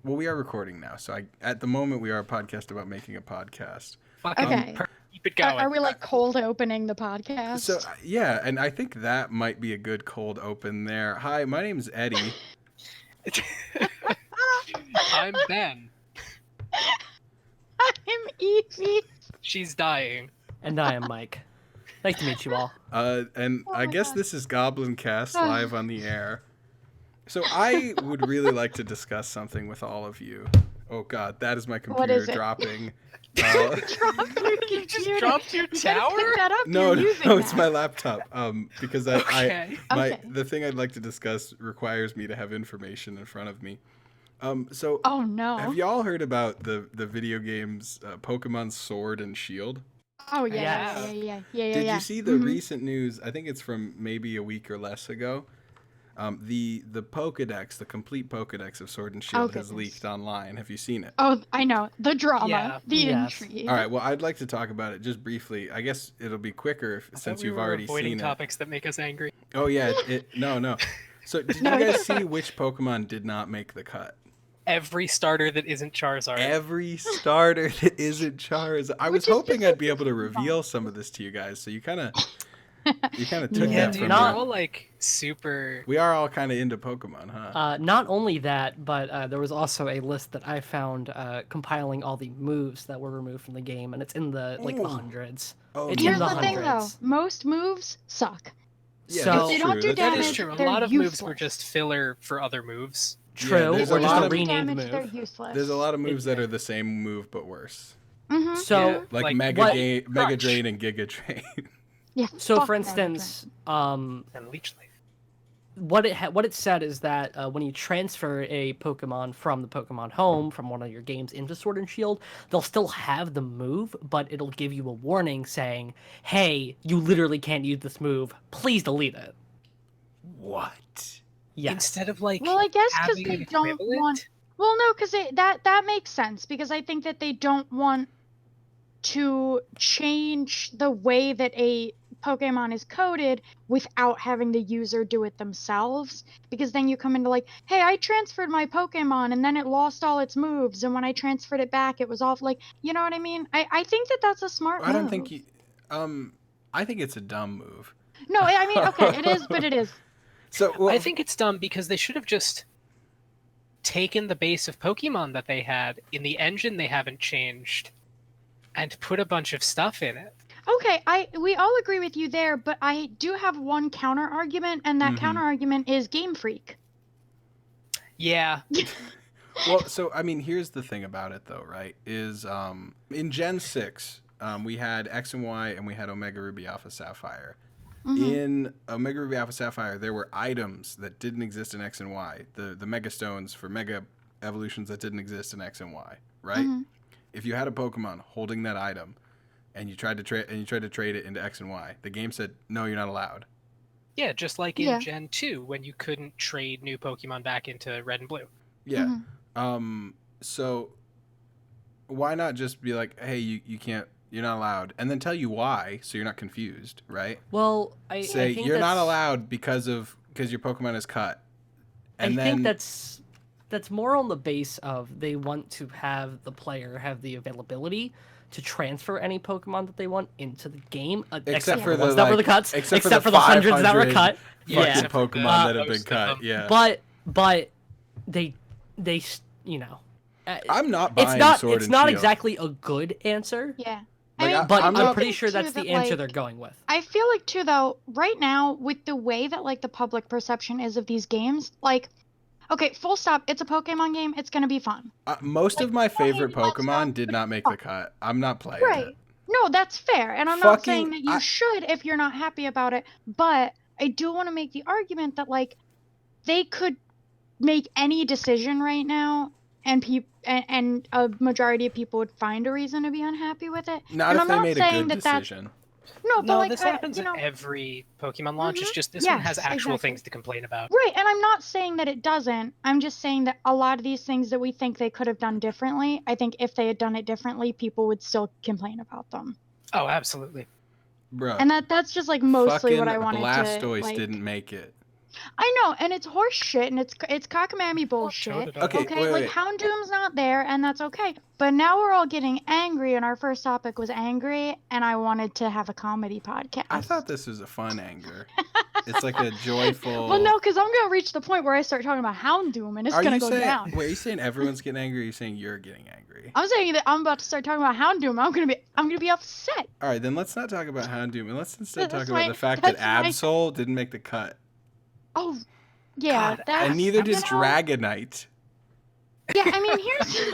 well, we are recording now, so at the moment we are a podcast about making a podcast. Fucking Okay. keep it going. Are we like cold opening the podcast? So yeah, and I think that might be a good cold open there. Hi, my name's Eddy. I'm Ben. I'm Evey. She's dying. And I am Mike. Nice to meet you all. And Oh I my guess God. this is Goblincast live on the air. So I would really like to discuss something with all of you. Oh God, that is my computer is it? dropping. Drop your You just computer. dropped your You gotta tower? pick that up. No, You're using no, it's that. my laptop. Because Okay. Okay. the thing I'd like to discuss requires me to have information in front of me. So Oh no. have y'all heard about the video games Pokemon Sword and Shield? Oh yeah. Yes. Yeah. Did you see the Mhm. recent news? I think it's from maybe a week or less ago. The Pokédex, the complete Pokédex of Sword and Shield has goodness. leaked online. Have you seen it? Oh, I know the drama, Yeah. the Yes. intrigue. All right. Well, I'd like to talk about it just briefly. I guess it'll be quicker since you've already avoiding seen topics that make us angry. it. Oh yeah. No. So did No, you guys see which Pokemon did not make the cut? Every starter that isn't Charizard. Every starter that isn't Charizard. I was Which is hoping just I'd be able to reveal some of this to you guys. So you kind of took Yeah, that dude, from we're me. all like super. We are all kind of into Pokemon, huh? Not only that, but there was also a list that I found compiling all the moves that were removed from the game, and it's in the Ooh. hundreds. Oh, It's Here's in the the thing though, hundreds. most moves suck. Yeah, So- that's If they don't true. do That's That damage, is true. A they're lot of moves were useless. just filler for other moves. True, there's or a just lot a of renamed damage, they're move. useless. There's a lot of moves that Yeah. are the same move but worse. Mm-hmm. So, Yeah. Like, Like Mega what? Drain and Giga Drain. Yeah. so fuck for Mega instance, And Leech Life. what it said is that when you transfer a Pokemon from the Pokemon Home from one of your games into Sword and Shield, they'll still have the move, but it'll give you a warning saying, "Hey, you literally can't use this move. Please delete it." What? Yes. Instead of like Well, I guess because having they an don't equivalent. want. Well, no, because that makes sense because I think that they don't want to change the way that a Pokemon is coded without having the user do it themselves. Because then you come into like, hey, I transferred my Pokemon and then it lost all its moves, and when I transferred it back, it was off. Like, you know what I mean? I think that that's a smart move. I don't think you. I think it's a dumb move. No, I mean, okay, it is, but it is. So well, I think it's dumb because they should have just taken the base of Pokemon that they had in the engine they haven't changed and put a bunch of stuff in it. Okay, we all agree with you there, but I do have one counter argument, and that Mhm. counter argument is Game Freak. Yeah. well, so I mean, here's the thing about it, though, right? Is in Gen 6, we had X and Y, and we had Omega Ruby Alpha Sapphire. Mhm. In Omega Ruby Alpha Sapphire, there were items that didn't exist in X and Y. The Mega Stones for Mega Evolutions that didn't exist in X and Y, right? Mhm. If you had a Pokemon holding that item, and you tried to trade it into X and Y, the game said no, you're not allowed. Yeah, just like in Yeah. Gen 2 when you couldn't trade new Pokemon back into Red and Blue. Yeah. Mhm. So why not just be like, hey, you can't, you're not allowed, and then tell you why, so you're not confused, right? Well, I Say think you're not that's- allowed because your Pokemon is cut, and I then think that's more on the base of they want to have the player have the availability to transfer any Pokemon that they want into the game, except for the the ones that were the like, cuts, except except for for the hundreds that were 500 cut. Yeah, fucking except for Pokemon the that have been most of cut. them. Yeah, But they you know, I'm not it's buying not Sword it's and not Shield. exactly a good answer, Yeah. Like, I mean, but I'm I'm not- pretty think, sure too, that's that, the answer like, they're going with. I feel like too though, right now with the way that like the public perception is of these games, like, okay, full stop. It's a Pokemon game. It's gonna be fun. Most of my favorite Let's Pokemon not- did not make the cut. I'm not playing Right. it. No, that's fair, and I'm not saying Fucking- that you I- should if you're not happy about it. But I do want to make the argument that like they could make any decision right now, and and a majority of people would find a reason to be unhappy with it. Not and if I'm they not made a saying good that that's decision. no, but No, like this I- happens you know, in every Pokemon launch. It's Mhm. just this one has Yes, actual exactly. things to complain about. right, and I'm not saying that it doesn't. I'm just saying that a lot of these things that we think they could have done differently, I think if they had done it differently, people would still complain about them. Oh, absolutely. Bruh, And that's just like mostly what I fucking wanted Blastoise to like. didn't make it. I know, and it's horse shit, and it's cockamamie bullshit. Showed it up. Okay, Okay, wait, like wait. Houndoom's not there, and that's okay. But now we're all getting angry, and our first topic was angry, and I wanted to have a comedy podcast. I thought this was a fun anger. It's like a joyful. Well, no, because I'm gonna reach the point where I start talking about Houndoom, and it's Are gonna you go saying? down. Wait, are you saying everyone's getting angry? Or are you saying you're getting angry? I'm saying that I'm about to start talking about Houndoom. I'm gonna be upset. All right, then let's not talk about Houndoom, and let's instead That's talk about my- the fact that that's my- Absol didn't make the cut, Oh, yeah, God, that's and neither did you know, Dragonite. Yeah, I mean, here's.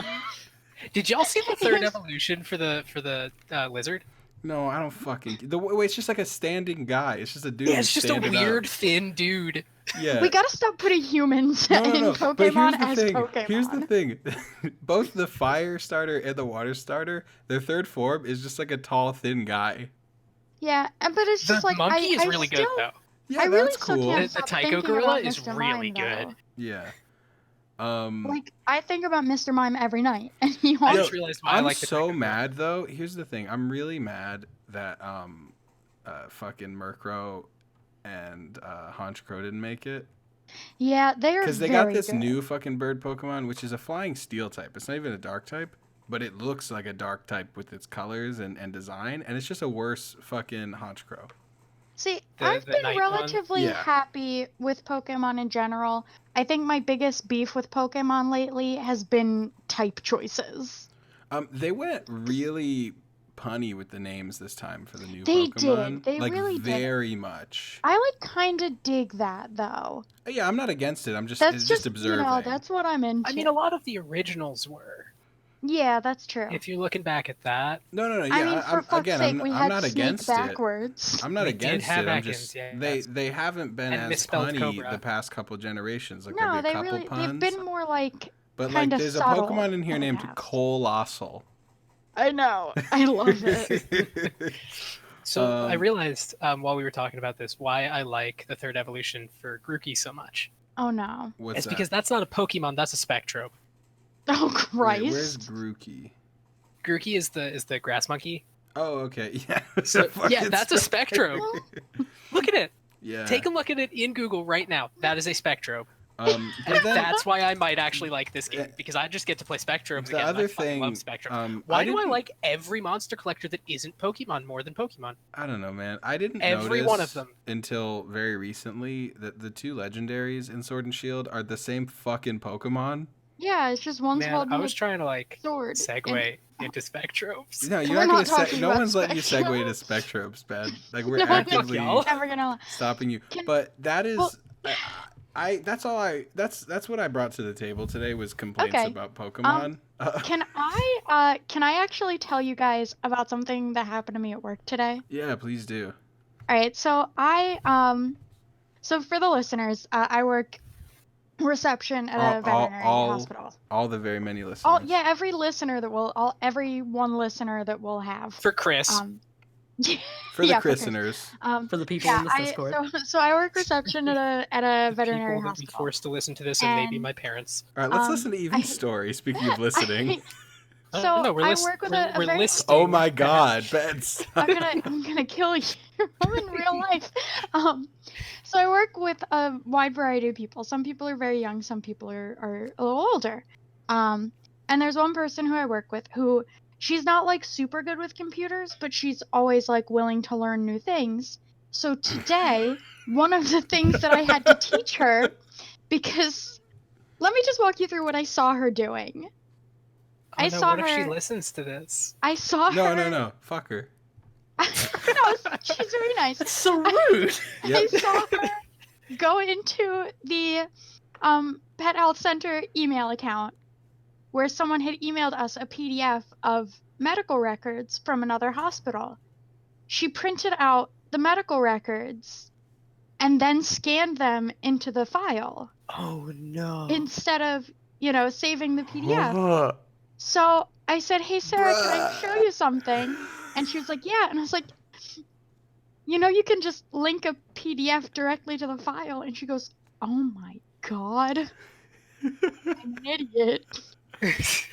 Did y'all see the third Here's- evolution for the lizard? No, I don't fucking. Wait, it's just like a standing guy. It's just a dude. Yeah, it's just a standing weird, Up. thin dude. Yeah. We gotta stop putting humans No, in no. Pokemon But here's the as thing. Pokemon. Here's the thing. Both the fire starter and the water starter, their third form is just like a tall, thin guy. Yeah, but it's The just like monkey is I really still, good though. Yeah, I really that's still cool. can't The stop Tycho thinking gorilla about is Mr. really Mime, good. though. Yeah. Like I think about Mr. Mime every night, and he I wants. just realized why I I'm like the so Tycho gorilla. mad though. Here's the thing. I'm really mad that fucking Murkrow and Honchkrow didn't make it. Yeah, they are Because they very got this good. new fucking bird Pokemon, which is a flying steel type. It's not even a dark type, but it looks like a dark type with its colors and design, and it's just a worse fucking Honchkrow. See, The- I've the been night one? relatively Yeah. happy with Pokemon in general. I think my biggest beef with Pokemon lately has been type choices. They went really punny with the names this time for the new They Pokemon. did. They like, really did. very much. I like kind of dig that though. Yeah, I'm not against it. I'm just That's it's just observing. that's what I'm into. I mean, a lot of the originals were. Yeah, that's true. If you're looking back at that, No. Yeah, I mean, for fuck's sake, we I'm had not Sneak against it. backwards. I'm not We did against have it. I'm Ekans, just yeah, they haven't been and as misspelled punny Cobra. the past couple generations. Like No, there'll be a they couple really puns. they've been more like But like, kinda there's a subtle Pokemon in here in the named past. Colossal. I know. I love it. so I Um, realized while we were talking about this why I like the third evolution for Grookey so much. Oh no. What's It's that? because that's not a Pokemon, that's a Spectrum. Oh Wait, Christ. where's Grookey? Grookey is the grass monkey. Oh, okay. Yeah. So, yeah, Fucking that's a Spectrum. Look at it. Yeah. Take a look at it in Google right now. That is a Spectrum. But And then that's why I might actually like this game, because I just get to play Spectrums the again. and I other fucking thing. love Spectrum. Why Why do I like every monster collector that isn't Pokemon more than Pokemon? I don't know, man. I didn't Every notice one of them. until very recently that the two legendaries in Sword and Shield are the same fucking Pokemon. Yeah, it's just one's Man, holding I was a trying to sword. segue into Spectrums. No, you're We're not not gonna. talking No about one's letting you segue to Spectrums. Spectrums, man. Like we're No, actively y'all. Never gonna. stopping you. Can- But that is. Well- That's all I. That's what I brought to the table today was complaints Okay. about Pokemon. Can I actually tell you guys about something that happened to me at work today? Yeah, please do. All right, so so for the listeners, I work reception at a veterinary hospital. All the very many listeners. Every listener that will, every one listener that will have. For Chris. For the yeah, for Christeners. For the people in this Discord. So I work reception at a the veterinary people that be hospital. forced to listen to this and maybe And- my parents. All right, let's um, listen to Evey's story. Speaking of listening. So no, we're I list- work with we're- a we're very. listing. Oh my God, Ben! I'm gonna kill you. I'm in real life. So I work with a wide variety of people. Some people are very young. Some people are a little older. And there's one person who I work with who she's not like super good with computers, but she's always like willing to learn new things. So today, one of the things that I had to teach her, because let me just walk you through what I saw her doing. Oh, I no, saw what if she her- listens to this? I saw her. No. Fuck her. No, she's very nice. That's so rude. I Yep. saw her go into the Pet Health Center email account where someone had emailed us a PDF of medical records from another hospital. She printed out the medical records and then scanned them into the file Oh no. instead of, saving the PDF. So I said, "Hey, Sarah, can I show you something?" And she was like, "Yeah." And I was like, you can just link a PDF directly to the file. And she goes, "Oh my God. I'm an idiot."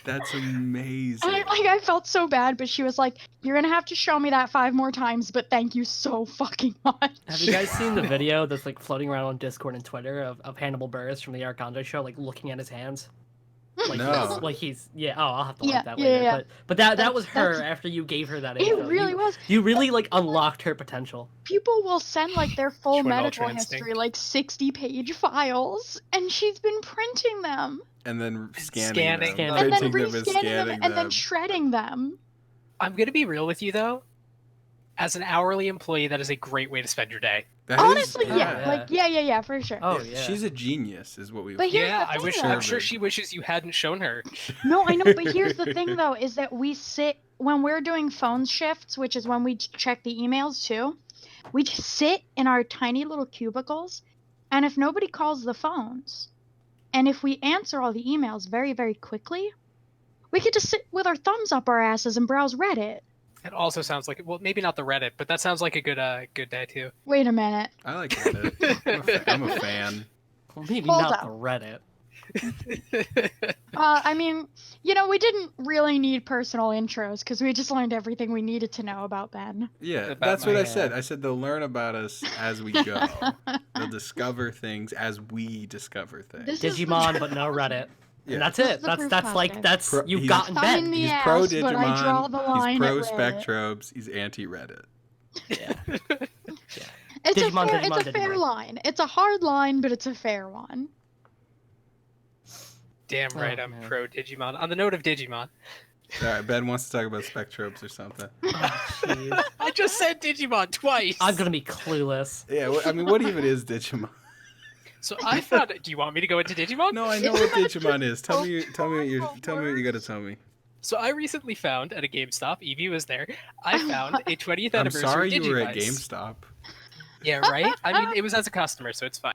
That's amazing. And I felt so bad, but she was like, "You're gonna have to show me that 5 more times, but thank you so fucking much." Have you guys seen the video that's like floating around on Discord and Twitter of Hannibal Buress from the Arcandre show, like looking at his hands? Like No. he's oh, I'll have to Yeah, link that yeah, later. yeah. But that That's- was her that's- after you gave her that It info. really was. You really like unlocked her potential. People will send like their full She went medical Ultra Instinct. history, like 60-page files, and she's been printing them And then scanning Scanning them. them. and then Printing them and rescanning them scanning and then them. shredding them. I'm gonna be real with you though. As an hourly employee, that is a great way to spend your day. That is- Honestly, yeah, yeah. like yeah, for sure. Oh yeah. She's a genius, is what we. But here's Yeah, the I thing, wish. though. I'm sure she wishes you hadn't shown her. No, I know, but here's the thing though, is that we sit when we're doing phone shifts, which is when we check the emails too. We just sit in our tiny little cubicles, and if nobody calls the phones, and if we answer all the emails very, very quickly, we could just sit with our thumbs up our asses and browse Reddit. It also sounds like, well, maybe not the Reddit, but that sounds like a good day too. Wait a minute. I like Reddit. I'm a fan. Well, maybe Hold not up. the Reddit. I mean, we didn't really need personal intros because we just learned everything we needed to know about Ben. Yeah, About that's what my- I said. I said they'll learn about us as we go. They'll discover things as we discover things. This is the Digimon, but no Reddit. Yeah. And that's This it. is the That's proof that's like podcast. that's Pro- you've he's- gotten Thumb in Ben. the He's ass, pro but Digimon. I draw the line He's pro at Reddit. Spectrobes. He's anti Reddit. Yeah. It's Digimon, a Digimon, fair Digimon. line. It's a hard line, but it's a fair one. Damn right, Oh, I'm man. pro Digimon. On the note of Digimon, All right, Ben wants to talk about Spectrobes or something. Oh, jeez. I just said Digimon twice. I'm gonna be clueless. Yeah, I mean, what even is Digimon? So I found. Do you want me to go into Digimon? No, I know what Digimon is. Tell me what you gotta tell me. So I recently found at a GameStop. Evey was there. I found a 20th I'm anniversary sorry you were Digivice. at GameStop. Yeah, right. I mean, it was as a customer, so it's fine.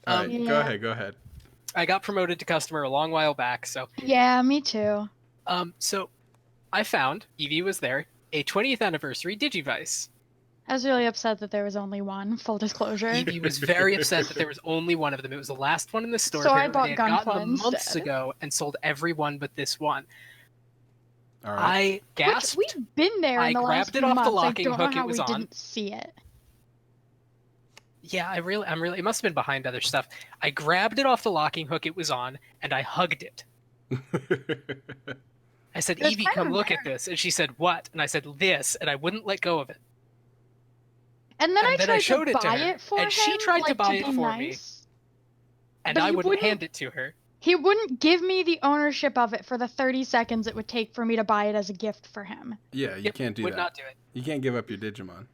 All right, Yeah. go ahead. I got promoted to customer a long while back, so Yeah, me too. so I found Evey was there a 20th anniversary Digivice. I was really upset that there was only one. Full disclosure. Evey was very upset that there was only one of them. It was the last one in the store. So I Apparently bought they had gotten them Gunpla months instead. ago and sold every one but this one. All right. I gasped. Which we've been there I in the last grabbed it few off the months. locking I don't know hook it how was we on. didn't see it. Yeah, I'm really. It must have been behind other stuff. I grabbed it off the locking hook it was on, and I hugged it. I said, It was "Evey, kind come of look at this." And she said, "What?" And I said, "This," and I wouldn't let go of it. And then And I then tried I showed to it to buy her, it for and him. she tried to like, buy be it for me. nice. And But I he wouldn't wouldn't- hand it to her. He wouldn't give me the ownership of it for the 30 seconds it would take for me to buy it as a gift for him. Yeah, you Yep, can't do would that. not do it. You can't give up your Digimon.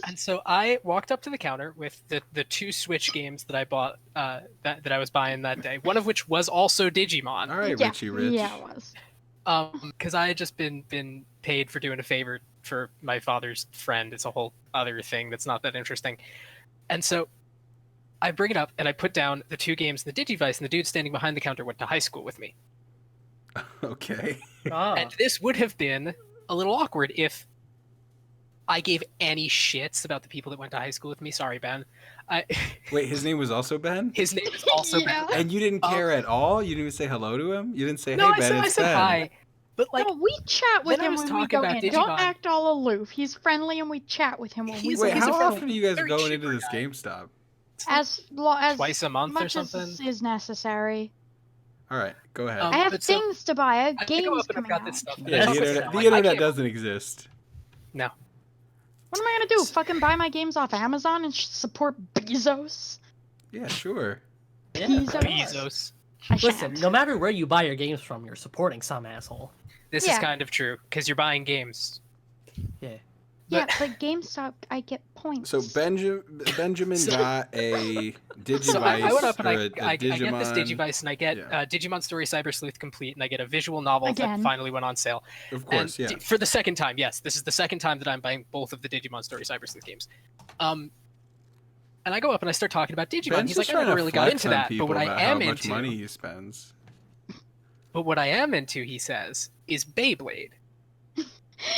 And so I walked up to the counter with the 2 Switch games that I bought that I was buying that day. One of which was also Digimon. All right, Yeah, Richie Rich. Yeah, it was. Because I had just been paid for doing a favor for my father's friend. It's a whole other thing that's not that interesting. And so I bring it up and I put down the 2 games in the Digivice, and the dude standing behind the counter went to high school with me. Okay. Oh. And this would have been a little awkward if I gave any shits about the people that went to high school with me. Sorry, Ben. Wait, his name was also Ben? His name is also Yeah. Ben. And you didn't care at all? You didn't even say hello to him? You didn't say, No, hey, Ben, I it's said Ben. hi. But like, No, we chat with then I him was when we talking go about in. Don't Digimon. act all aloof. He's friendly and we chat with him when we He's go Wait, he's in. a how very- often are you guys very going into cheaper this guy. GameStop? As twice a month or much as something. is necessary. All right, go ahead. Um, I have but so- things to buy. I have I pick 'em games up and I've coming got out. this stuff. yeah, That's the what internet, I'm the like, I internet can't- doesn't exist. No. What am I gonna do? Fucking buy my games off Amazon and support Bezos? Yeah, sure. Yeah. Bezos. I Listen, shan't. no matter where you buy your games from, you're supporting some asshole. This Yeah. is kind of true because you're buying games. Yeah. Yeah, but GameStop, I get points. So Benjamin So- got a Digivice So I went up and or I a get this Digimon. Digivice and I get Yeah. Digimon Story Cyber Sleuth Complete and I get a visual novel Again. that finally went on sale. Of course, And yeah. for the second time, yes, this is the second time that I'm buying both of the Digimon Story Cyber Sleuth games. And I go up and I start talking about Digimon. Ben's He's just like, I trying never to really got flex into on that, but people what I about am how much into, money he spends. but what I am into, he says, is Beyblade.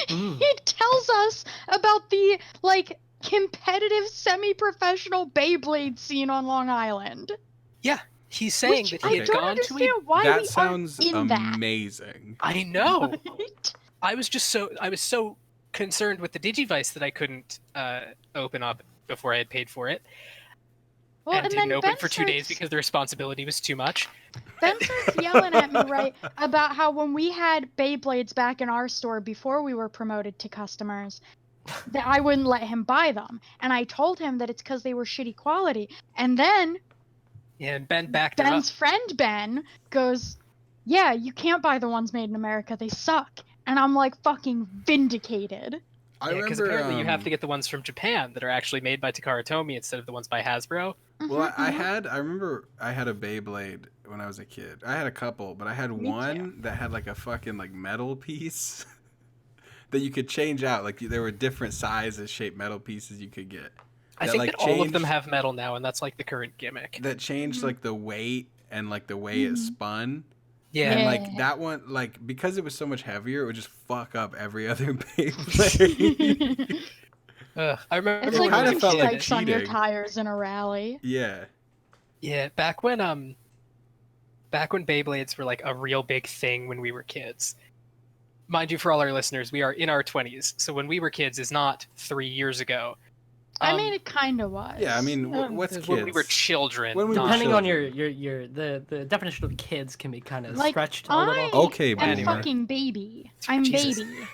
Mm. He tells us about the like competitive semi-professional Beyblade scene on Long Island. He's saying Which that he I had don't gone to understand a. why That we sounds aren't in that. amazing. I know. Right? I was so concerned with the Digivice that I couldn't open up before I had paid for it, Well, and didn't then open Ben for 2 days starts, because the responsibility was too much. Ben starts yelling at me, right, about how when we had Beyblades back in our store before we were promoted to customers, that I wouldn't let him buy them. And I told him that it's because they were shitty quality. And then Yeah, and Ben backed her up. Ben's friend Ben goes, yeah, you can't buy the ones made in America. They suck. And I'm like fucking vindicated. I Yeah, because remember apparently you have to get the ones from Japan that are actually made by Takara Tomy instead of the ones by Hasbro. Well, Mhm, I mhm. remember I had a Beyblade when I was a kid. I had a couple, but I had Me one that had like a fucking like metal piece that you could change out. Like there were different sizes, shaped metal pieces you could get. I That, think like, that all of them changed- have metal now, and that's like the current gimmick. That changed Mhm. like the weight and like the way it Mhm. spun. Yeah. And like Yeah. that one, like because it was so much heavier, it would just fuck up every other Beyblade. I remember It's It like kinda putting felt like stripes on your cheating. tires in a rally. Yeah. Yeah, back when Beyblades were like a real big thing when we were kids. Mind you, for all our listeners, we are in our 20s, so when we were kids is not 3 years ago. I mean, it kind of was. Yeah, I mean, what's kids? When we were children. When we were not- Depending on children. the definition of kids can be kind of Like, stretched a I little. Okay, am boomer. fucking baby. I'm Jesus. baby.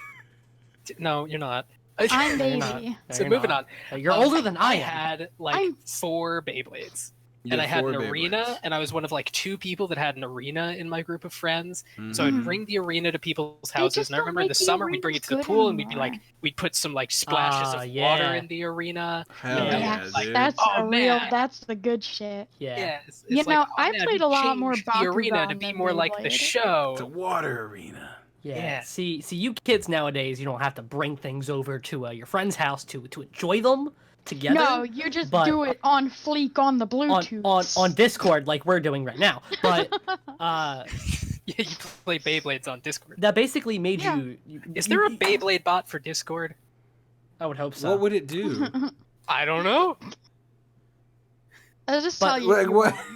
No, you're not. I'm No, you're not. baby. No, So you're moving not. on. You're older than I am. had like I'm- 4 Beyblades. You And I had 4 an arena, Beyblades. and I was one of like 2 people that had an arena in my group of friends. So Mhm. I'd bring the arena to people's They houses, just and I don't remember in the make the summer we'd bring it to the arenas pool, good and we'd be like, anymore. we'd put some like splashes of yeah. water in the arena. Hell Yeah, yeah, Yes, dude. that's Oh, a real. man. That's the good shit. Yeah. Yeah, it's You like, know, oh, I man, played we a lot more changed the arena to Bakugan be than more like the Beyblade. show. It's a water arena. Yeah. Yeah. See, you kids nowadays, you don't have to bring things over to your friend's house to enjoy them together. No, you just but- do it on fleek on the Bluetooth. on Discord like we're doing right now. But Yeah, you play Beyblades on Discord. that basically made Yeah. you. Is there a you- Beyblade bot for Discord? I would hope so. What would it do? I don't know. I'll just But, tell you. Like if you what? want.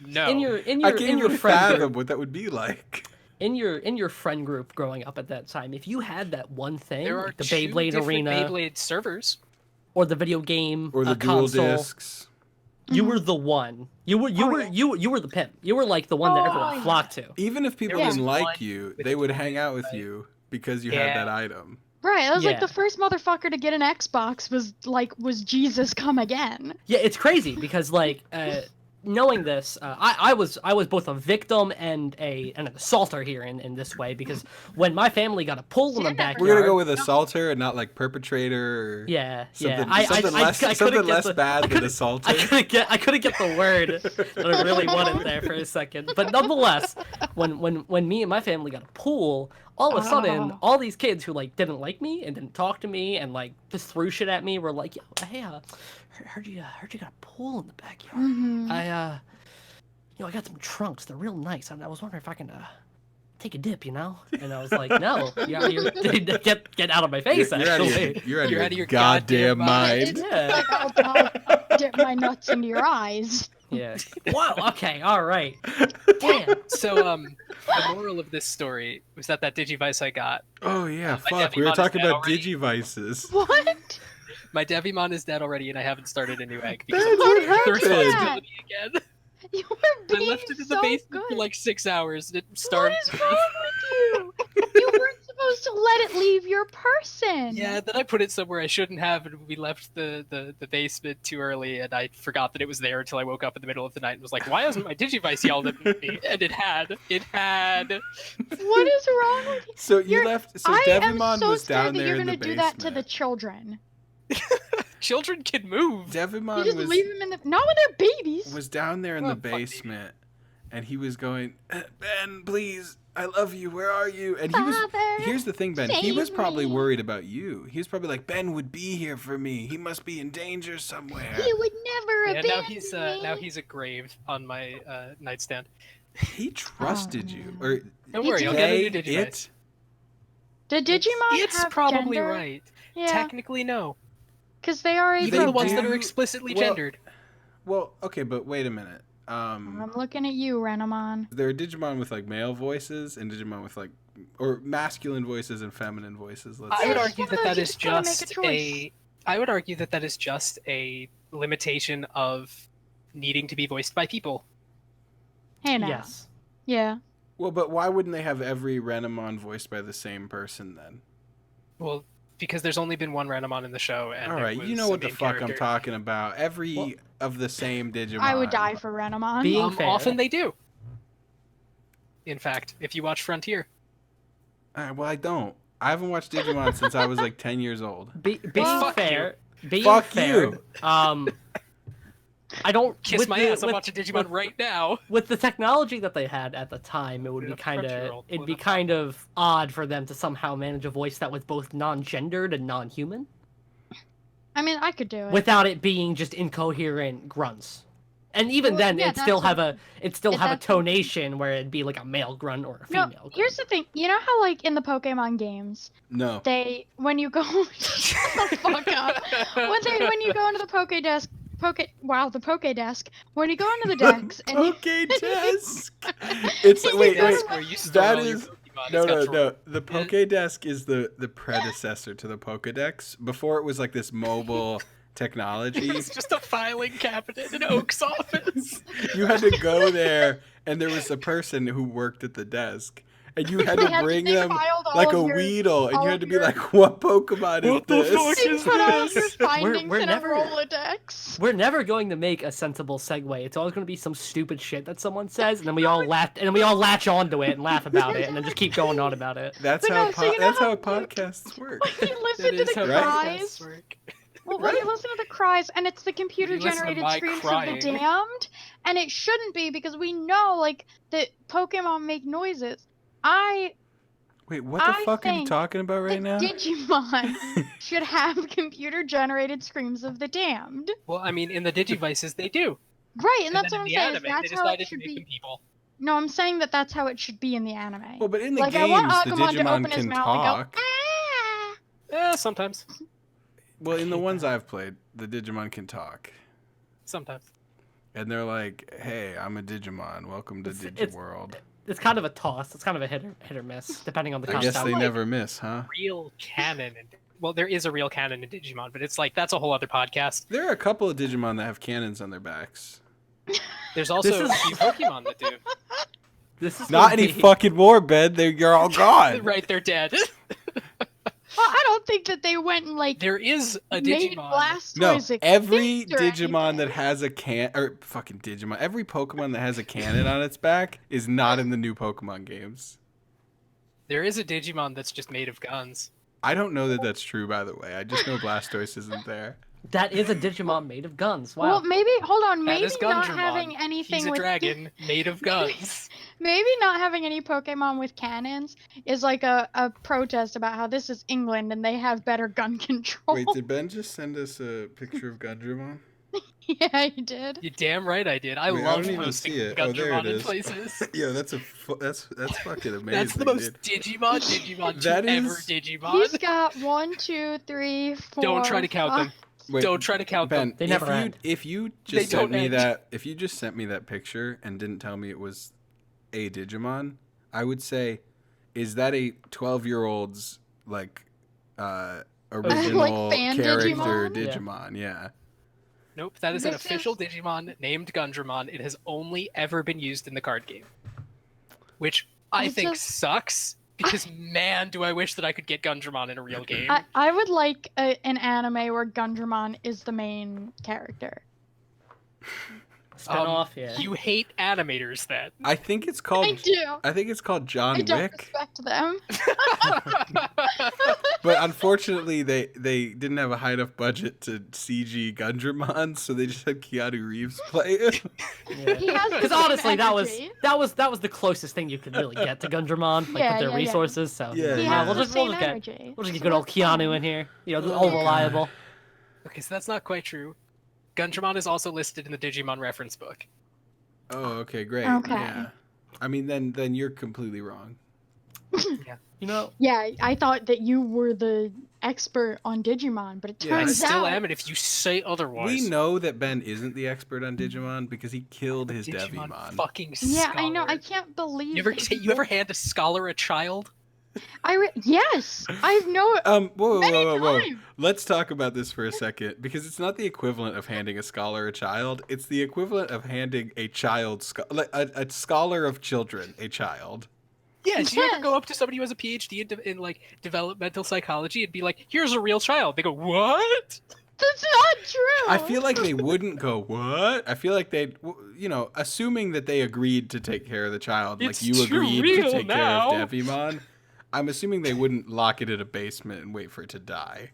No. in your I can't in your even friend fathom group, what that would be like. in your friend group growing up at that time, if you had that one thing, there are like the 2 Beyblade different arena Beyblade servers. or the video game Or the dual console, discs. you were the one. You were the pimp. You were like the one that Oh, everyone yeah. flocked to. Even if people There was didn't one like you, with they would dual hang out with discs, you because you Yeah. had that item. Right, I was like Yeah. the first motherfucker to get an Xbox was Jesus come again. Yeah, it's crazy because like knowing this, I was both a victim and an assaulter here in this way because when my family got a pull in the Yeah, backyard, We're gonna go with assaulter and not like perpetrator. Or yeah, something, yeah. something less, I couldn't something get less the- bad I than couldn't- assaulter. I couldn't get the word that I really wanted there for a second. But nonetheless, when me and my family got a pool, all of a sudden, Oh. all these kids who like didn't like me and didn't talk to me and like just threw shit at me were like, "Yo, hey, heard you got a pool in the backyard. Mhm. I got some trunks. They're real nice. I was wondering if I can take a dip, And I was like, no, you're get out of my face. You're out of your, Actually, you're out of You're your out of your goddamn goddamn mind. Yeah. I'll dip my nuts into your eyes. yeah. Wow. Okay. All right. Damn. So, the moral of this story was that Digivice I got, Oh yeah, My fuck. We were Devimon is talking dead about already. Digivices. What? my Devimon is dead already, and I haven't started a new egg That's because what I'm the happened. responsibility again. You were I being left it in so the basement good. for like 6 hours, and it What starved. is wrong with you? You weren't supposed to let it leave your person. Yeah, then I put it somewhere I shouldn't have, and we left the basement too early, and I forgot that it was there until I woke up in the middle of the night and was like, why hasn't my Digivice yelled at me? And it had. What is wrong with you? So you You're- left. So I am Devimon so was scared down that there you're in the gonna do basement. that to the children. Children can move. Devimon You just was leave them in the not when they're babies. was down there in Oh, the fuck, baby. basement, and he was going, Ben, please, I love you. Where are you? And he was. Father, Here's the thing, Ben. He was save probably me. worried about you. He was probably like, Ben would be here for me. He must be in danger somewhere. He would never Yeah, abandon me. now he's a grave on my nightstand. He trusted Oh, you, man. or Don't worry, I'll get a new they, Digivice. it. Did Digimon It's have probably gender? right. Yeah, Technically, no. because they are a Even the ones that do- are explicitly well, gendered. Well, okay, but wait a minute. I'm looking at you, Renamon. there are Digimon with like male voices and Digimon with like or masculine voices and feminine voices. Let's I would say. argue that You that is just gotta make a just choice. I would argue that that is just a limitation of needing to be voiced by people. Hey now. Yes. Yeah. Well, but why wouldn't they have every Renamon voiced by the same person then? Well, because there's only been one Renamon in the show, and All it right, was you know a what the main fuck I'm character. talking about. Every Well- of the same Digimon. I would die for Renamon. Being fair. Often they do. In fact, if you watch Frontier, Well, I don't. I haven't watched Digimon since I was like 10 years old. Being fuck fair, being Fuck fair, you. I don't kiss with my the- ass. I'm with- watching Digimon right now. With the technology that they had at the time, it would Put be it up kind of Crunchyroll, it'd pull be it up. kind of odd for them to somehow manage a voice that was both non-gendered and non-human I mean, I could do it. without it being just incoherent grunts. And even Well, then, yeah, it'd still that's have a that's- tonation where it'd be like a male grunt or a No, female. here's the thing. You know how like in the Pokemon games, No. they when you go shut the fuck up. When you go into the Pokédesk, the Pokédesk. When you go into the decks and you, Pokédesk. It's wait. That's where you store That all your is Pokemon. no, It's got no, drawer- no. The Pokédesk is the predecessor to the Pokédex. Before it was like this mobile technology. It's just a filing cabinet in Oak's office. You had to go there, and there was a person who worked at the desk, and you had to bring them like a Weedle, and you had to be like, "What Pokemon is What the this?" fuck they is put all of your this? findings We're in never- a Rolodex. We're never going to make a sensible segue. It's always going to be some stupid shit that someone says, and then we all latch onto it and laugh about it, and then just keep going on about it. That's But how no, so you know that's how how podcasts work. When you listen to That is the how Right? cries, podcasts work. well, when you listen to the cries, and it's the listen to computer-generated my screams crying. of the damned, and it shouldn't be because we know like that Pokemon make noises. Wait, what the I fuck are you think talking about right now? Digimon should have computer-generated screams of the damned. Well, I mean, in the Digivices, they do. Right, and that's then what I'm in the saying. anime, Is they that's how decided it to should make them be. people. No, I'm saying that that's how it should be in the anime. Well, but in the like I games, want the Agumon to Digimon open his can mouth and go, talk. ah! Sometimes. Well, in the hate ones that. I've played, the Digimon can talk. Sometimes. And they're like, "Hey, I'm a Digimon. Welcome to It's- Digiworld." It's kind of a toss. It's kind of a hit or miss, depending on the I guess concept. they like- never miss, huh? Real canon. Well, there is a real canon in Digimon, but it's like, that's a whole other podcast. There are a couple of Digimon that have cannons on their backs. There's also This is- a few Pokemon that do. This is Not gonna any be- fucking more, Ben. You're all gone. Right, they're dead. Well, I don't think that they went and like There is a made Digimon. No, Blastoise every extinct or Digimon that anything. has a fucking Digimon, every Pokemon that has a cannon on its back is not in the new Pokemon games. There is a Digimon that's just made of guns. I don't know that that's true, by the way. I just know Blastoise isn't there. That is a Digimon made of guns. Wow. Well, maybe hold on. That Maybe is not Gundramon. having anything He's a with dragon made of guns. maybe not having any Pokemon with cannons is like a protest about how this is England and they have better gun control. Wait, did Ben just send us a picture of Gundramon? Yeah, you did. You damn right I did. I Wait, I love don't even posting see it. Oh, there Gundramon it in is. places. Yo, that's fucking amazing. That's the most dude. Digimon That to ever is- Digimon. He's got 1, 2, 3, 4. Don't try to count them. Wait, Don't try to count Ben, them. They never end. if you They just sent don't me end. that, if you just sent me that picture and didn't tell me it was a Digimon, I would say, is that a 12-year-old's like original fan character Digimon? Digimon? Yeah. Nope, that is an This official is- Digimon named Gundramon. It has only ever been used in the card game. Which I It's think a- sucks, because man, do I wish that I could get Gundramon in a real game. I would like an anime where Gundramon is the main character. Spin off, yeah. You hate animators then. I think it's I called. do. I think it's called John I don't Wick. respect them. But unfortunately, they didn't have a high enough budget to CG Gundramon, so they just had Keanu Reeves play it. He has the Because same honestly, that was energy. the closest thing you could really get to Gundramon, like Yeah, with their yeah, yeah. resources. So Yeah, He yeah. has we'll the just same get energy. we'll just get so good old that's fine. Keanu in here. You know, Oh, all God. reliable. Okay, so that's not quite true. Gundramon is also listed in the Digimon reference book. Oh, okay, great. Okay. Yeah. I mean, then you're completely wrong. You know, Yeah, I thought that you were the expert on Digimon, but it Yeah, I I turns still out am, and if you say otherwise, We know that Ben isn't the expert on Digimon because he killed his Digimon Devimon. fucking Yeah, scholar. I know. I can't believe You ever hand a scholar a child? Yes, I've no Whoa, many whoa, whoa, whoa. times. Let's talk about this for a second because it's not the equivalent of handing a scholar a child. It's the equivalent of handing a child, a scholar of children, a child. Yeah, did you ever Yes. go up to somebody who has a PhD in like developmental psychology and be like, "Here's a real child"? They go, "What?" That's not true. I feel like they wouldn't go, what? I feel like they'd, assuming that they agreed to take care of the child, It's like you too agreed to real take now. care of Devimon, I'm assuming they wouldn't lock it in a basement and wait for it to die.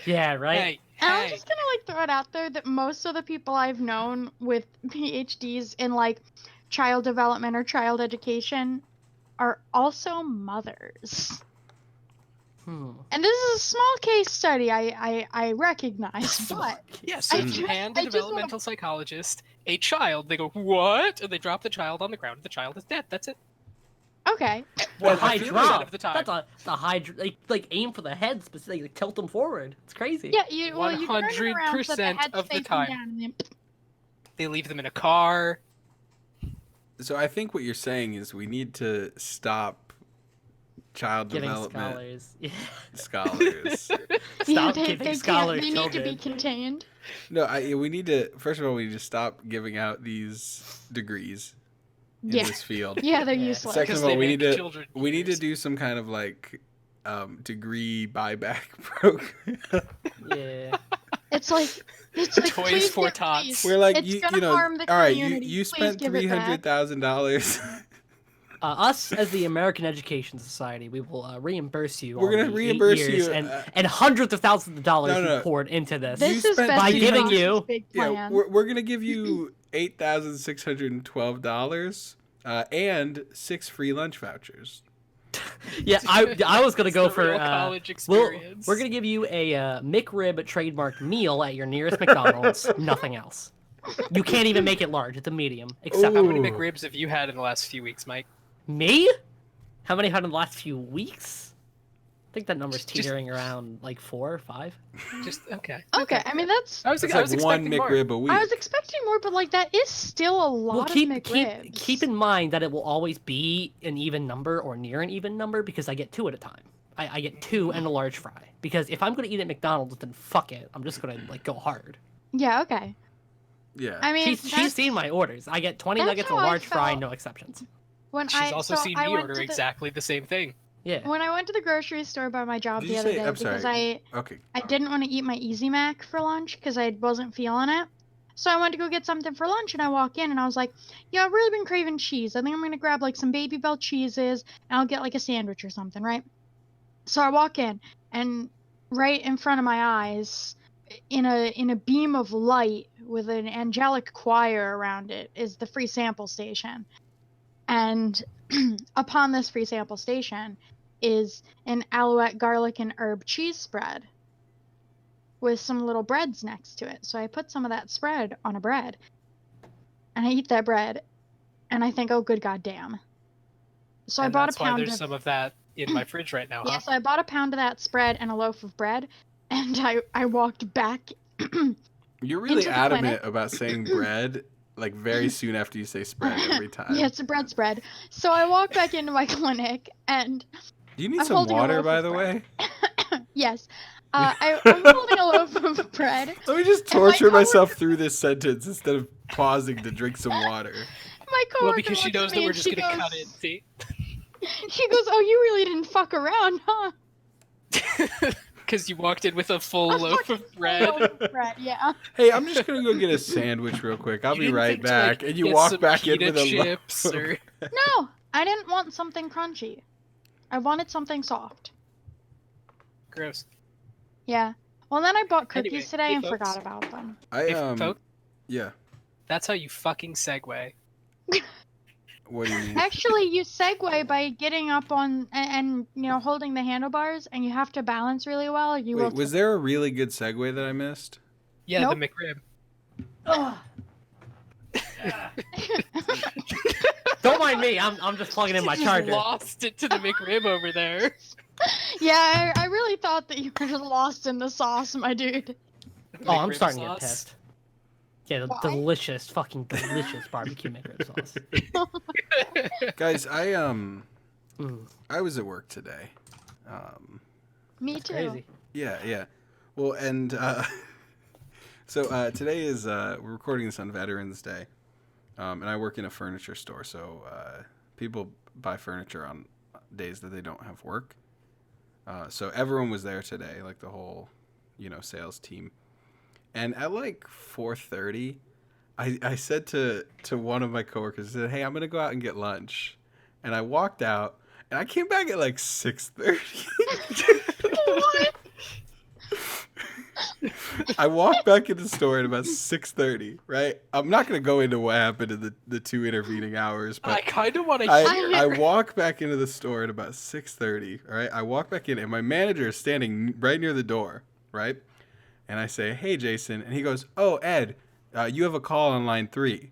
yeah, right. Hey, And I'm hey. just gonna throw it out there that most of the people I've known with PhDs in like child development or child education are also mothers. And this is a small case study, I recognize, but Yeah, so I if you just- hand I a just wanna- developmental psychologist a child, they go, "What?" And they drop the child on the ground. The child is dead. That's it. okay. Well, high I feel drop. of the time. That's a high like aim for the head specifically, like, tilt them forward. It's crazy. Yeah, you turn it around so the 100% head's of the facing time. down and then They leave them in a car. So I think what you're saying is we need to stop child Giving development scholars. Yeah. scholars. Stop they giving can't, scholars they need to children. be contained. No, we need to, first of all, we need to stop giving out these degrees in Yeah. this field. Yeah, they're Yeah. useless. Second Because of all, they we need make to children do years. some kind of like degree buyback program. Yeah. It's like Toys please for give- tots. please. We're like, It's gonna harm the all right, community. you Please spent give it back. $300,000. Us as the American Education Society, we will reimburse you. We're on gonna the reimburse 8 years you, and hundreds of thousands of dollars no, no. you poured into this. This You is spent Betsy by giving Ross's you- big Yeah, plan. we're gonna give you $8,612 and 6 free lunch vouchers. Yeah, I was gonna It's go the for real college we're experience. gonna give you a McRib trademarked meal at your nearest McDonald's. Nothing else. You can't even make it large. It's a medium. Except How many Ooh. McRibs have you had in the last few weeks, Mike? me. How many had in the last few weeks? I think that number's Just- teetering around like 4 or 5. Just okay. Okay, I mean that's. I was That's expecting like one more. McRib a week. I was expecting more, but like that is still a lot Well, of keep McRibs. in mind that it will always be an even number or near an even number because I get 2 at a time. I get 2 and a large fry because if I'm gonna eat at McDonald's, then fuck it, I'm just gonna like go hard. Yeah. Okay. Yeah. I mean, She's seen my orders. I get 20 that's nuggets and a how I large fry, felt. no exceptions. When She's also so seen I me went order to the- exactly the same thing. Yeah. When I went to the grocery store by my job Did the you other say- day I'm because sorry. Okay. I didn't want to eat my Easy Mac for lunch because I wasn't feeling it. So I went to go get something for lunch and I walk in and I was like, yeah, I've really been craving cheese. I think I'm gonna grab like some Baby Bell cheeses and I'll get like a sandwich or something, right? So I walk in and right in front of my eyes, in a beam of light with an angelic choir around it, is the free sample station. And upon this free sample station is an Alouette garlic and herb cheese spread with some little breads next to it. So I put some of that spread on a bread and I eat that bread and I think, oh, good goddamn. So I And bought that's a why pound there's of some of that in my fridge right now, huh? yeah, so I bought a pound of that spread and a loaf of bread and I walked back. You're really into the adamant clinic. about saying bread, like very soon after you say spread every time. Yeah, it's a bread spread. So I walk back into my clinic and Do you need I'm some holding a water, loaf by of the bread. way? yes, I'm holding a loaf of bread. Let me just And my torture myself through this sentence instead of pausing to drink some water. My coworker Well, because she looks at knows me that we're and just she gonna goes, cut it. See? She goes, "Oh, you really didn't fuck around, huh?" Because you walked in with a full A loaf fucking of bread. loaf of bread, yeah. Hey, I'm just gonna go get a sandwich real quick. I'll You be didn't right think to, like, back. And you get walk some back in pita with a chips loaf. or... No, I didn't want something crunchy. I wanted something soft. Gross. Yeah. Well, then I bought cookies Anyway, today hey, and folks. forgot about them. Hey, I folks, yeah. that's how you fucking segue. What do you mean? Actually, you segue by getting up on and holding the handlebars, and you have to balance really well. Or you Wait, will. was there a really good segue that I missed? Yeah, Nope. the McRib. Don't mind me. I'm just plugging in my Just charger. lost it to the McRib over there. Yeah, I really thought that you were just lost in the sauce, my dude. Oh, I'm McRib starting to get sauce. pissed. Yeah, the Why? delicious, fucking delicious barbecue McRib sauce. Guys, Mm, I was at work today. Me that's too. crazy. Yeah. Well, and so today is we're recording this on Veterans Day, and I work in a furniture store, so people buy furniture on days that they don't have work. So everyone was there today, like the whole, sales team. And at like 4:30, I said to one of my coworkers, I said, "Hey, I'm gonna go out and get lunch," and I walked out, and I came back at like 6:30. What? I walked back into the store at about 6:30. Right? I'm not gonna go into what happened in the 2 intervening hours, I but kind of want to hear. I walk back into the store at about 6:30. All right, I walk back in, and my manager is standing right near the door. Right, and I say, "Hey, Jason," and he goes, "Oh, Ed, you have a call on line 3."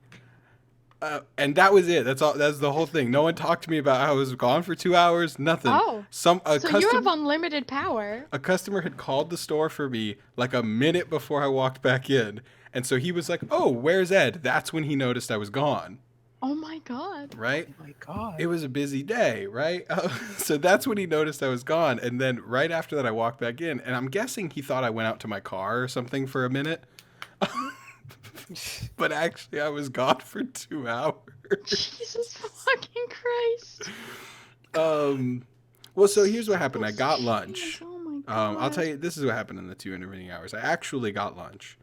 And that was it. That's all. That's the whole thing. No one talked to me about how I was gone for 2 hours. Nothing. Oh, So you have unlimited power. a customer had called the store for me like a minute before I walked back in, and so he was like, "Oh, where's Ed?" That's when he noticed I was gone. Oh my god. Right? Oh my god. It was a busy day, right? So that's when he noticed I was gone, and then right after that, I walked back in, and I'm guessing he thought I went out to my car or something for a minute. But actually, I was gone for 2 hours. Jesus fucking Christ. Well, so here's what happened. I got lunch. Oh my god. I'll tell you, this is what happened in the 2 intervening hours. I actually got lunch.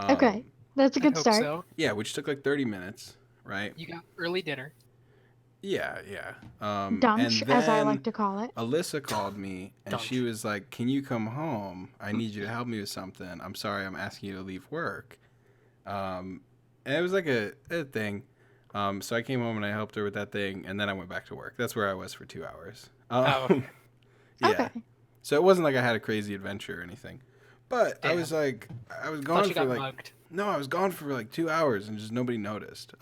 Okay, that's a I good hope start. so. Yeah, which took like 30 minutes, right? You got early dinner. Yeah. Dunch, and as I then like to call it. Alyssa called me, and she Dunch. was like, "Can you come home? I need you to help me with something. I'm sorry I'm asking you to leave work." And it was like a thing. So I came home and I helped her with that thing, and then I went back to work. That's where I was for 2 hours. okay. Yeah. Okay. So it wasn't like I had a crazy adventure or anything. But I Damn. was like, I was Thought gone you for got like, mugged. no, I was gone for like 2 hours and just nobody noticed.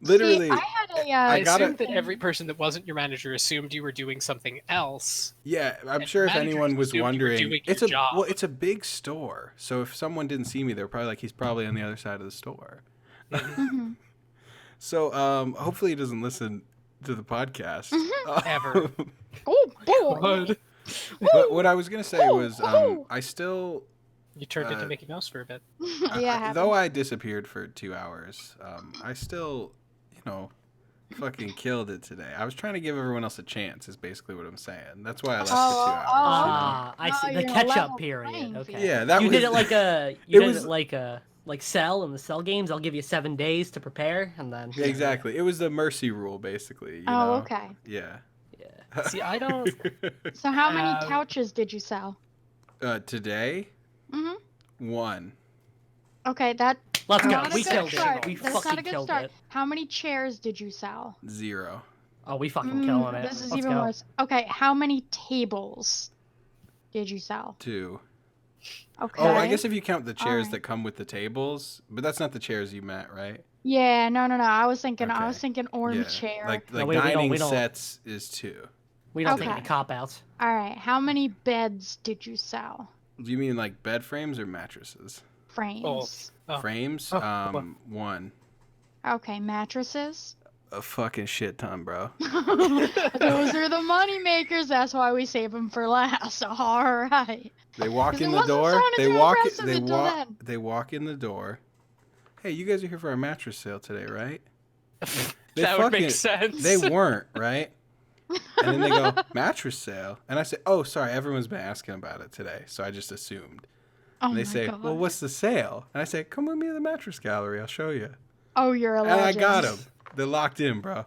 Literally, See, I had a. I gotta- assumed that every person that wasn't your manager assumed you were doing something else. yeah, I'm and sure if managers anyone was assumed you were wondering, doing it's your a job. well, it's a big store. So if someone didn't see me, they were probably like, he's probably on the other side of the store. Mhm. So hopefully he doesn't listen to the podcast. Ever. Oh boy. God. But what I was gonna say was, Woo! I still, You turned into Uh, Mickey Mouse for a bit. Yeah. though I disappeared for 2 hours, I still, fucking killed it today. I was trying to give everyone else a chance. Is basically what I'm saying. That's why I left for 2 hours. I Oh, see the you're a catch-up level period. playing Okay. field. Yeah, that you was. did it like a. It You did was- it like Cell in the Cell games. I'll give you 7 days to prepare, and then. Yeah, exactly. It was the mercy rule, basically. You Oh, know? okay. Yeah. Yeah. See, I don't. So how many Um, couches did you sell? Today, Mhm. 1. Okay, that. Let's go. Not a We good killed start. it. We That's not fucking a good killed start. it. How many chairs did you sell? 0. Oh, we fucking killing it. This is Let's even go. worse. Okay, how many tables did you sell? 2. Okay. Oh, I guess if you count the chairs Alright. that come with the tables, but that's not the chairs you meant, right? Yeah, no. I was thinking. I Okay. was thinking orange chair. Like No, we don't- dining we don't- sets is 2. We don't Okay. take any cop outs. All right. How many beds did you sell? Do you mean like bed frames or mattresses? Frames. Oh. Frames, Oh, 1. Okay, mattresses. A fucking shit ton, bro. Those are the money makers. That's why we save them for last. All right. They walk 'Cause in it the wasn't door. sounding They too walk. impressive They until walk. then. They walk in the door. Hey, you guys are here for our mattress sale today, right? They That would make fucking- sense. They weren't, right? And then they go, mattress sale. And I say, oh, sorry, everyone's been asking about it today. So I just assumed. Oh And they my say, God. well, what's the sale? And I say, come with me to the mattress gallery. I'll show you. Oh, you're a And I legend. got them. They're locked in, bro.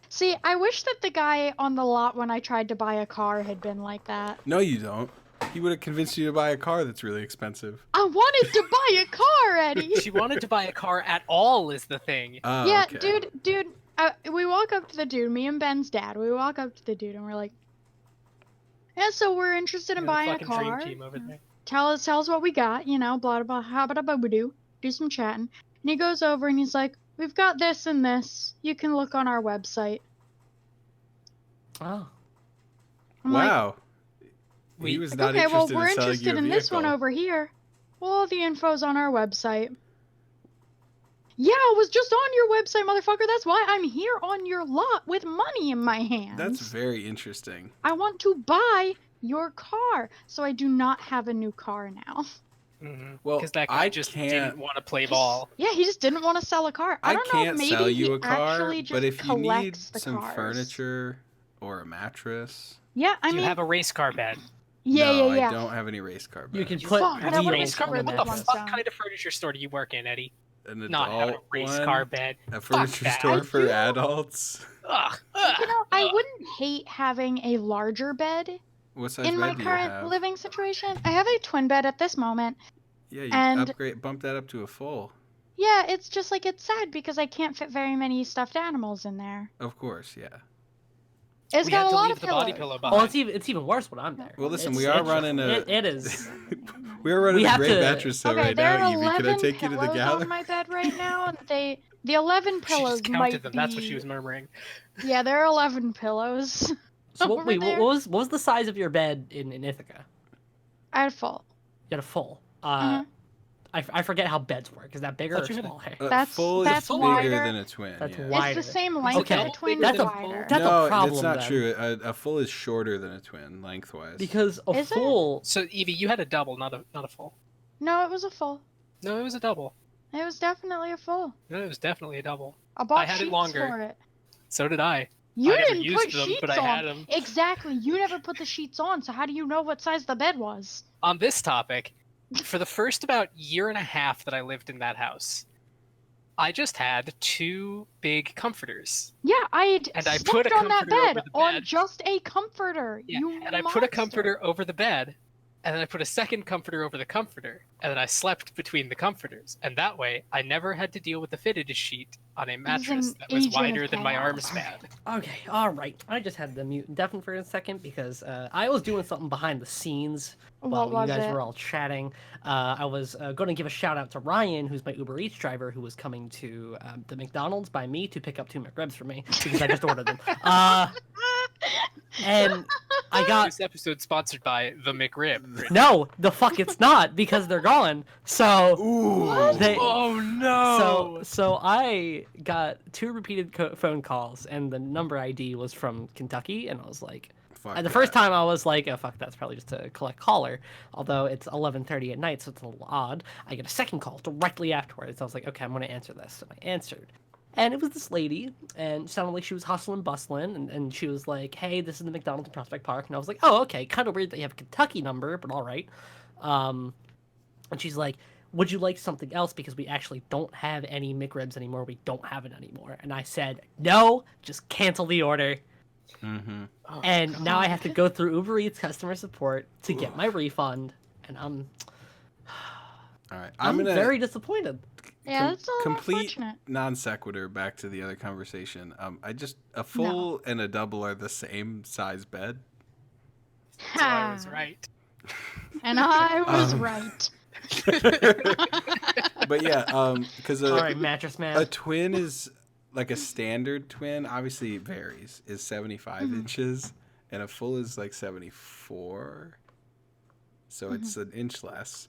See, I wish that the guy on the lot when I tried to buy a car had been like that. No, you don't. He would have convinced you to buy a car that's really expensive. I wanted to buy a car, Eddie. She wanted to buy a car at all, is the thing. Oh, Yeah, okay. dude. We walk up to the dude, me and Ben's dad. We walk up to the dude and we're like, yeah, so we're interested in Yeah, the buying a fucking car. dream team over there. Tell us what we got, blah blah blah, blah blah blah blah. do some chatting. And he goes over and he's like, we've got this and this. You can look on our website. Oh. I'm like, Wow. He was not okay, well, interested we're in selling interested you a in this one vehicle. over here. Well, all the info's on our website. Yeah, I was just on your website, motherfucker. That's why I'm here on your lot with money in my hands. That's very interesting. I want to buy your car. So I do not have a new car now. Well, Because that guy I just can't- didn't want to play ball. Yeah, he just didn't want to sell a car. I don't know, can't maybe sell you he a car, actually just but if you need collects the some cars. furniture or a mattress. Yeah, I Do mean, you have a race car bed? yeah, no, yeah. I don't have any race car You beds. can You put fuck, that would've wheels been covered on the with What the one mattress. fuck sound. kind of furniture store do you work in, Eddie? An Not having a adult race one, car bed. a furniture that. store I for do. adults. Ugh. You know, I wouldn't hate having a larger bed What size in my bed do you current have? living situation. I have a twin bed at this moment. Yeah, you and- bump that up to a full. Yeah, it's just like it's sad because I can't fit very many stuffed animals in there. Of course, yeah. It's We got had a to lot leave of the body pillows. pillow Well, behind. it's even worse when I'm there. Well, listen, It's- we are it's- running a. It is. We are running We a have great to- mattress sale Okay, right there now, are Evie. 11 Can I take you to the pillows galley? on my bed right now, and the 11 She pillows just counted might them. be. That's what she was murmuring. Yeah, there are 11 pillows. So over wait, there. what was the size of your bed in Ithaca? I had full. You had a full. Mhm. I forget how beds work. Is that bigger Thought or you had a- smaller? That's- Full that's is bigger wider. than a twin. That's yeah. wider. It's the same length Okay. as a twin, That's but a- wider. that's no, a problem. that's not then. true. A full is shorter than a twin lengthwise. Because a Is it? full. So, Evie, you had a double, not a full. No, it was a full. No, it was a double. It was definitely a full. No, it was definitely a double. I bought I had it sheets longer. for it. So did I. You I never didn't used put them, sheets but I on. had 'em. Exactly. You never put the sheets on, so how do you know what size the bed was? On this topic, for the first about year and a half that I lived in that house, I just had 2 big comforters. Yeah, I And I slept put a on that comforter over bed the on bed. just a comforter. Yeah, You and I put a monster. comforter over the bed, and then I put a second comforter over the comforter, and then I slept between the comforters. And that way, I never had to deal with the fitted sheet on a mattress that was agent of wider than my chaos. arm span. Okay, all right. I just had the mute deafen for a second because I was doing something behind the scenes while What was you guys it? were all chatting. I was going to give a shout out to Ryan, who's my Uber Eats driver, who was coming to the McDonald's by me to pick up 2 McRibs for me because I just ordered them. And I got This episode sponsored by the McRib. no, the fuck it's not because they're gone. So Ooh. they. Oh no! So I got 2 repeated phone calls, and the number ID was from Kentucky, and I was like, Fuck and the first that. time I was like, oh fuck, that's probably just a collect caller. Although it's 11:30 at night, so it's a little odd. I get a second call directly afterwards. I was like, okay, I'm gonna answer this. So I answered. And it was this lady, and it sounded like she was hustling, bustling, and she was like, hey, this is the McDonald's in Prospect Park. And I was like, oh, okay, kind of weird that you have a Kentucky number, but all right. And she's like, would you like something else? Because we actually don't have any McRibs anymore. We don't have it anymore. And I said, no, just cancel the order. Mm-hmm. Oh, And now I have to go through Uber Eats customer support to get my refund. And I'm All right. I'm gonna very disappointed. Yeah, that's a little complete unfortunate. non sequitur back to the other conversation. A full and a double are the same size bed. so I was right. And I was Um, right. But yeah, because All right, mattress man. a twin is like a standard twin. Obviously, it varies. Is 75 Mhm. inches, and a full is like 74. So it's an inch less.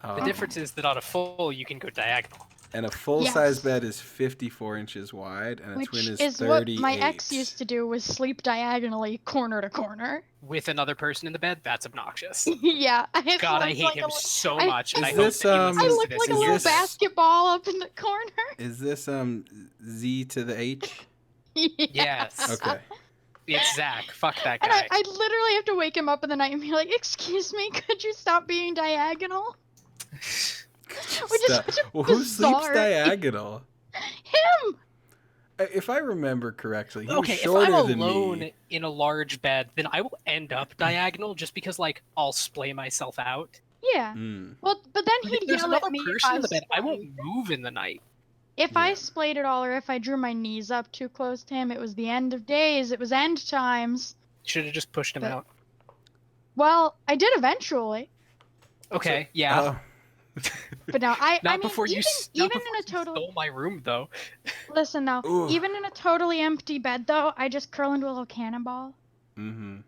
The difference is that on a full, you can go diagonal. And a full size Yes. bed is 54 inches wide, and a Which twin is is 38. what my ex used to do, was sleep diagonally corner to corner. With another person in the bed, that's obnoxious. Yeah. God, I hate him so much. And I Is hope this, that he listens I to looked this like a and little hears this. basketball up in the corner. Is this Z to the H? Yes. Okay. It's Zach. Fuck that And guy. I literally have to wake him up in the night and be like, excuse me, could you stop being diagonal? Which is such a Well, who sleeps bizarre- diagonal? Him! If I remember correctly, he was Okay, if shorter I'm than alone me. in a large bed, then I will end up diagonal just because, like, I'll splay myself out. Yeah. Mm. Well, but then But he'd if there's yell another at me if person I in the bed, I won't splayed. move in the night. If I Yeah. splayed at all, or if I drew my knees up too close to him, it was the end of days. It was end times. Should have just pushed him But- out. Well, I did eventually. Okay, yeah. But no, I Not mean, before you even in a total stole my room, though. listen though, Ooh. even in a totally empty bed though, I just curl into a little cannonball. Mm-hmm.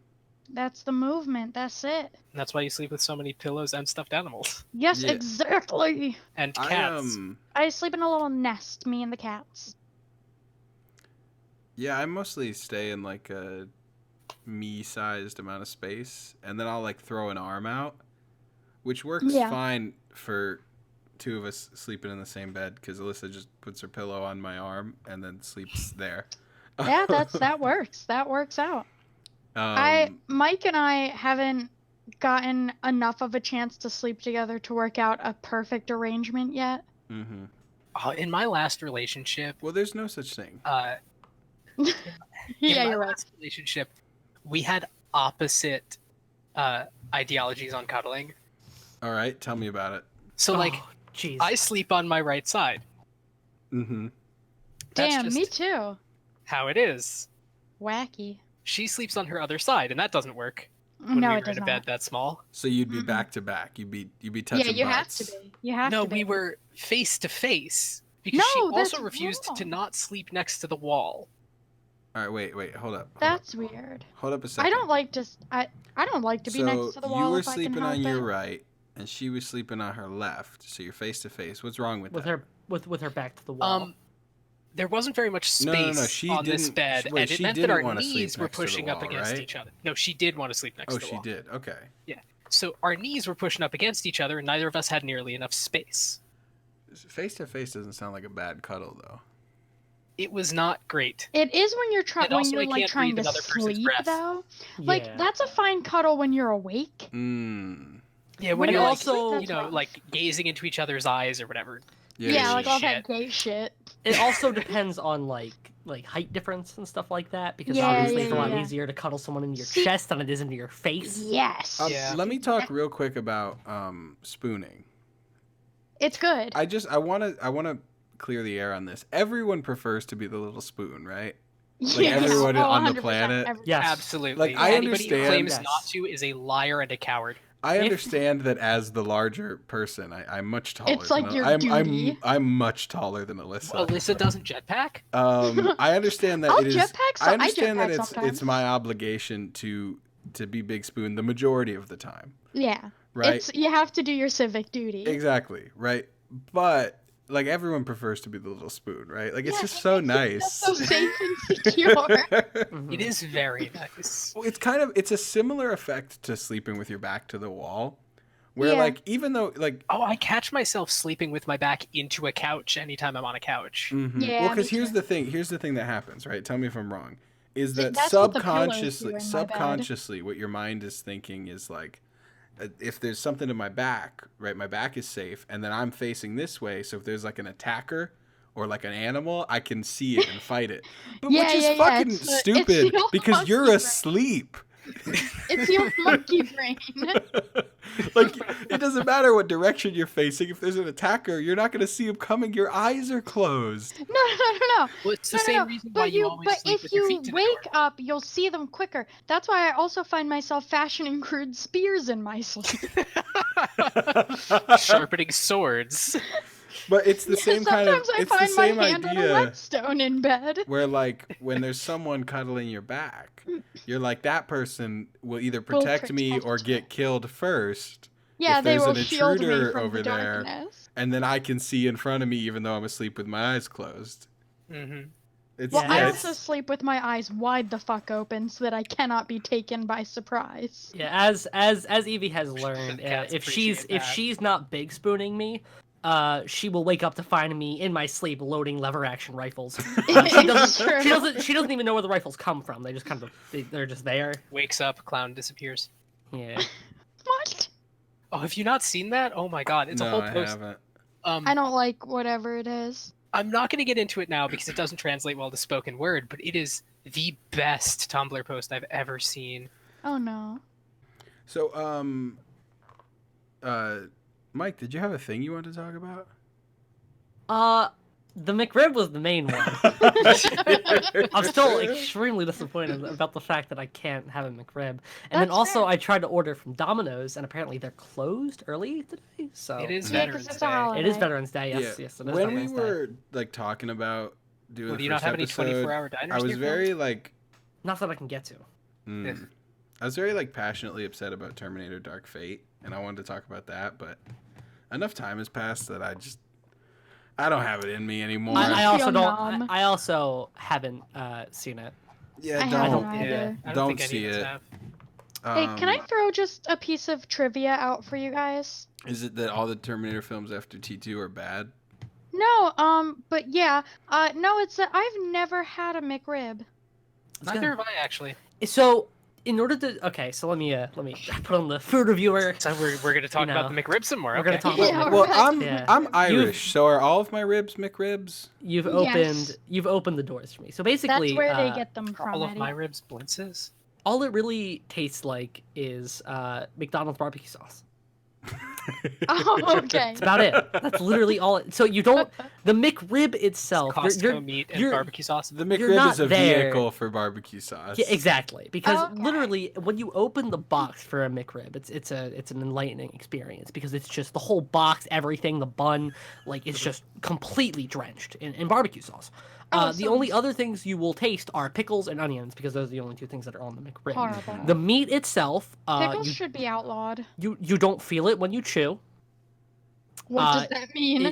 That's the movement. That's it. And that's why you sleep with so many pillows and stuffed animals Yes, Yeah. exactly. and cats. I sleep in a little nest, me and the cats. Yeah, I mostly stay in like a me-sized amount of space, and then I'll like throw an arm out, which works Yeah. fine for two of us sleeping in the same bed because Alyssa just puts her pillow on my arm and then sleeps there. Yeah, that works. That works out. Mike and I haven't gotten enough of a chance to sleep together to work out a perfect arrangement yet. Mm-hmm. In my last relationship, Well, there's no such thing. in Yeah, my you're right. last relationship, we had opposite ideologies on cuddling. All right, tell me about it. So, like, jeez. I sleep on my right side. Mm-hmm. That's Damn, just me too. how it is. Wacky. She sleeps on her other side, and that doesn't work when No, we it were in does a not. bed that small. So you'd be Mm-mm. back to back. You'd be Yeah, touching you butts. have to be. You have No, to be. we were face to face because No, she also that's refused to wrong. not sleep next to the wall. All right, wait, hold up. That's weird. Hold up a second. I don't like to. I don't like to be next to the wall you were if I can sleeping help on your it. right, and she was sleeping on her left. So you're face to face. What's wrong with with that? her with her back to the wall. There wasn't very much No, space she on this didn't- bed, wait, and it she meant that didn't our wanna sleep knees were next to the pushing up wall, against right? each other. No, she did want to sleep next Oh, to the she wall. did. Okay. So our knees were pushing up against each other, and neither of us had nearly enough space. Face to face doesn't sound like a bad cuddle though. It was not great. It is when you're And when also, you're I like can't trying breathe to another person's sleep breath. though. Yeah. Like that's a fine cuddle when you're awake. Mm. Yeah, when When you're you're like, asleep, you that's know, rough. like gazing into each other's eyes or whatever. Yeah, like all shit. that gay shit. It also depends on like height difference and stuff like that, because Yeah, obviously it's a lot yeah. easier to cuddle someone into your See- chest than it is into your face. Yes. Yeah. Let me talk real quick about spooning. It's good. I want to clear the air on this. Everyone prefers to be the little spoon, right? Yes. everyone on the 100%, planet. everyone. Yes. Absolutely. Like, I Anybody who understand- claims Yes. not to is a liar and a coward. I If- understand that as the larger person, I'm much taller. It's like than, your I'm, duty. I'm much taller than Alyssa. Alyssa doesn't jetpack? I understand that I'll it is. jetpack I understand that jetpack it's sometimes. my obligation to be big spoon the majority of the time, Yeah. right? You have to do your civic duty. Exactly, right? But like everyone prefers to be the little spoon, right? Like it's Yeah, just so That's nice. so safe and secure. Mhm. It is very nice. Well, it's a similar effect to sleeping with your back to the wall, where Yeah. like even though like Oh, I catch myself sleeping with my back into a couch anytime I'm on a couch. Yeah, well, because me here's too. the thing. Here's the thing that happens, right? Tell me if I'm wrong. Is that That's what the pillows do in my bed. subconsciously, what your mind is thinking is like, if there's something in my back, right? My back is safe, and then I'm facing this way. So if there's like an attacker or like an animal, I can see it and fight it. But Yeah, which is yeah, yeah, fucking it's the stupid old because you're monkey brain. asleep. It's your monkey brain. Like it doesn't matter what direction you're facing. If there's an attacker, you're not going to see him coming. Your eyes are closed. No. Well, it's the No, same no. reason why But you always but sleep if with your you feet to the wake door. up, you'll see them quicker. That's why I also find myself fashioning crude spears in my sleep. Sharpening swords. But it's the same kind of. Sometimes I It's the find my same hand on a idea whetstone in bed. where, like, when there's someone cuddling your back, you're like, that person will either Will protect me protect or me. get killed first, Yeah, if they there's will an shield me intruder from over the there, darkness. and then I can see in front of me even though I'm asleep with my eyes closed. Hmm. It's Well, Yeah, I yeah, also sleep with my eyes wide the fuck open so that I cannot be taken by surprise. Yeah, as Evie has learned, Cats if appreciate that. she's not big spooning me, she will wake up to find me in my sleep loading lever action rifles. It's true. She doesn't even know where the rifles come from. They just kind of they're just there. Wakes up, clown disappears. Yeah. What? Oh, have you not seen that? Oh my god, it's a no, whole I post. haven't. I don't like whatever it is. I'm not going to get into it now because it doesn't translate well to spoken word, but it is the best Tumblr post I've ever seen. Oh no. So, Mike, did you have a thing you wanted to talk about? The McRib was the main one. I'm still extremely disappointed about the fact that I can't have a McRib. And then That's also, fair. I tried to order from Domino's, and apparently they're closed early today. So It is Yeah, 'cause Veterans it's a Day. holiday. it is Veterans Day. Yes, Yeah. yes. It is When we Veterans Day. were like talking about doing Well, the do you not first have any episode, 24-hour diners? I was near very Philly? like, Not that I can get to. I was very like passionately upset about Terminator Dark Fate, and I wanted to talk about that, but enough time has passed that I don't have it in me anymore. I also feel don't. numb. I also haven't seen it. Yeah, I haven't don't. either. Yeah, I don't Don't think any see of us it. have. Hey, can I Um, throw just a piece of trivia out for you guys? Is it that all the Terminator films after T2 are bad? No, but yeah, no, it's that I've never had a McRib. It's Neither good. have I actually. So, in order to so let me put on the food reviewer. So we're gonna talk about know, the McRib some more. we're Okay. gonna talk about Yeah, McRib. Well, right. Yeah. I'm Irish, so are all of my ribs McRibs? You've Yes. opened the doors for me. So basically, That's where they get them from. All of Eddie. my ribs blintzes. all it really tastes like is McDonald's barbecue sauce. Oh, okay. That's about it. That's literally all. So you don't the McRib itself. Costco meat and you're- barbecue sauce. The You're McRib not is a there. vehicle for barbecue sauce. Yeah, exactly. Because Okay. literally, when you open the box for a McRib, it's an enlightening experience because it's just the whole box, everything, the bun, like it's just completely drenched in barbecue sauce. The only other things you will taste are pickles and onions because those are the only two things that are on the McRib. Horrible. The meat itself, Pickles should be outlawed. you don't feel it when you chew. What does that mean?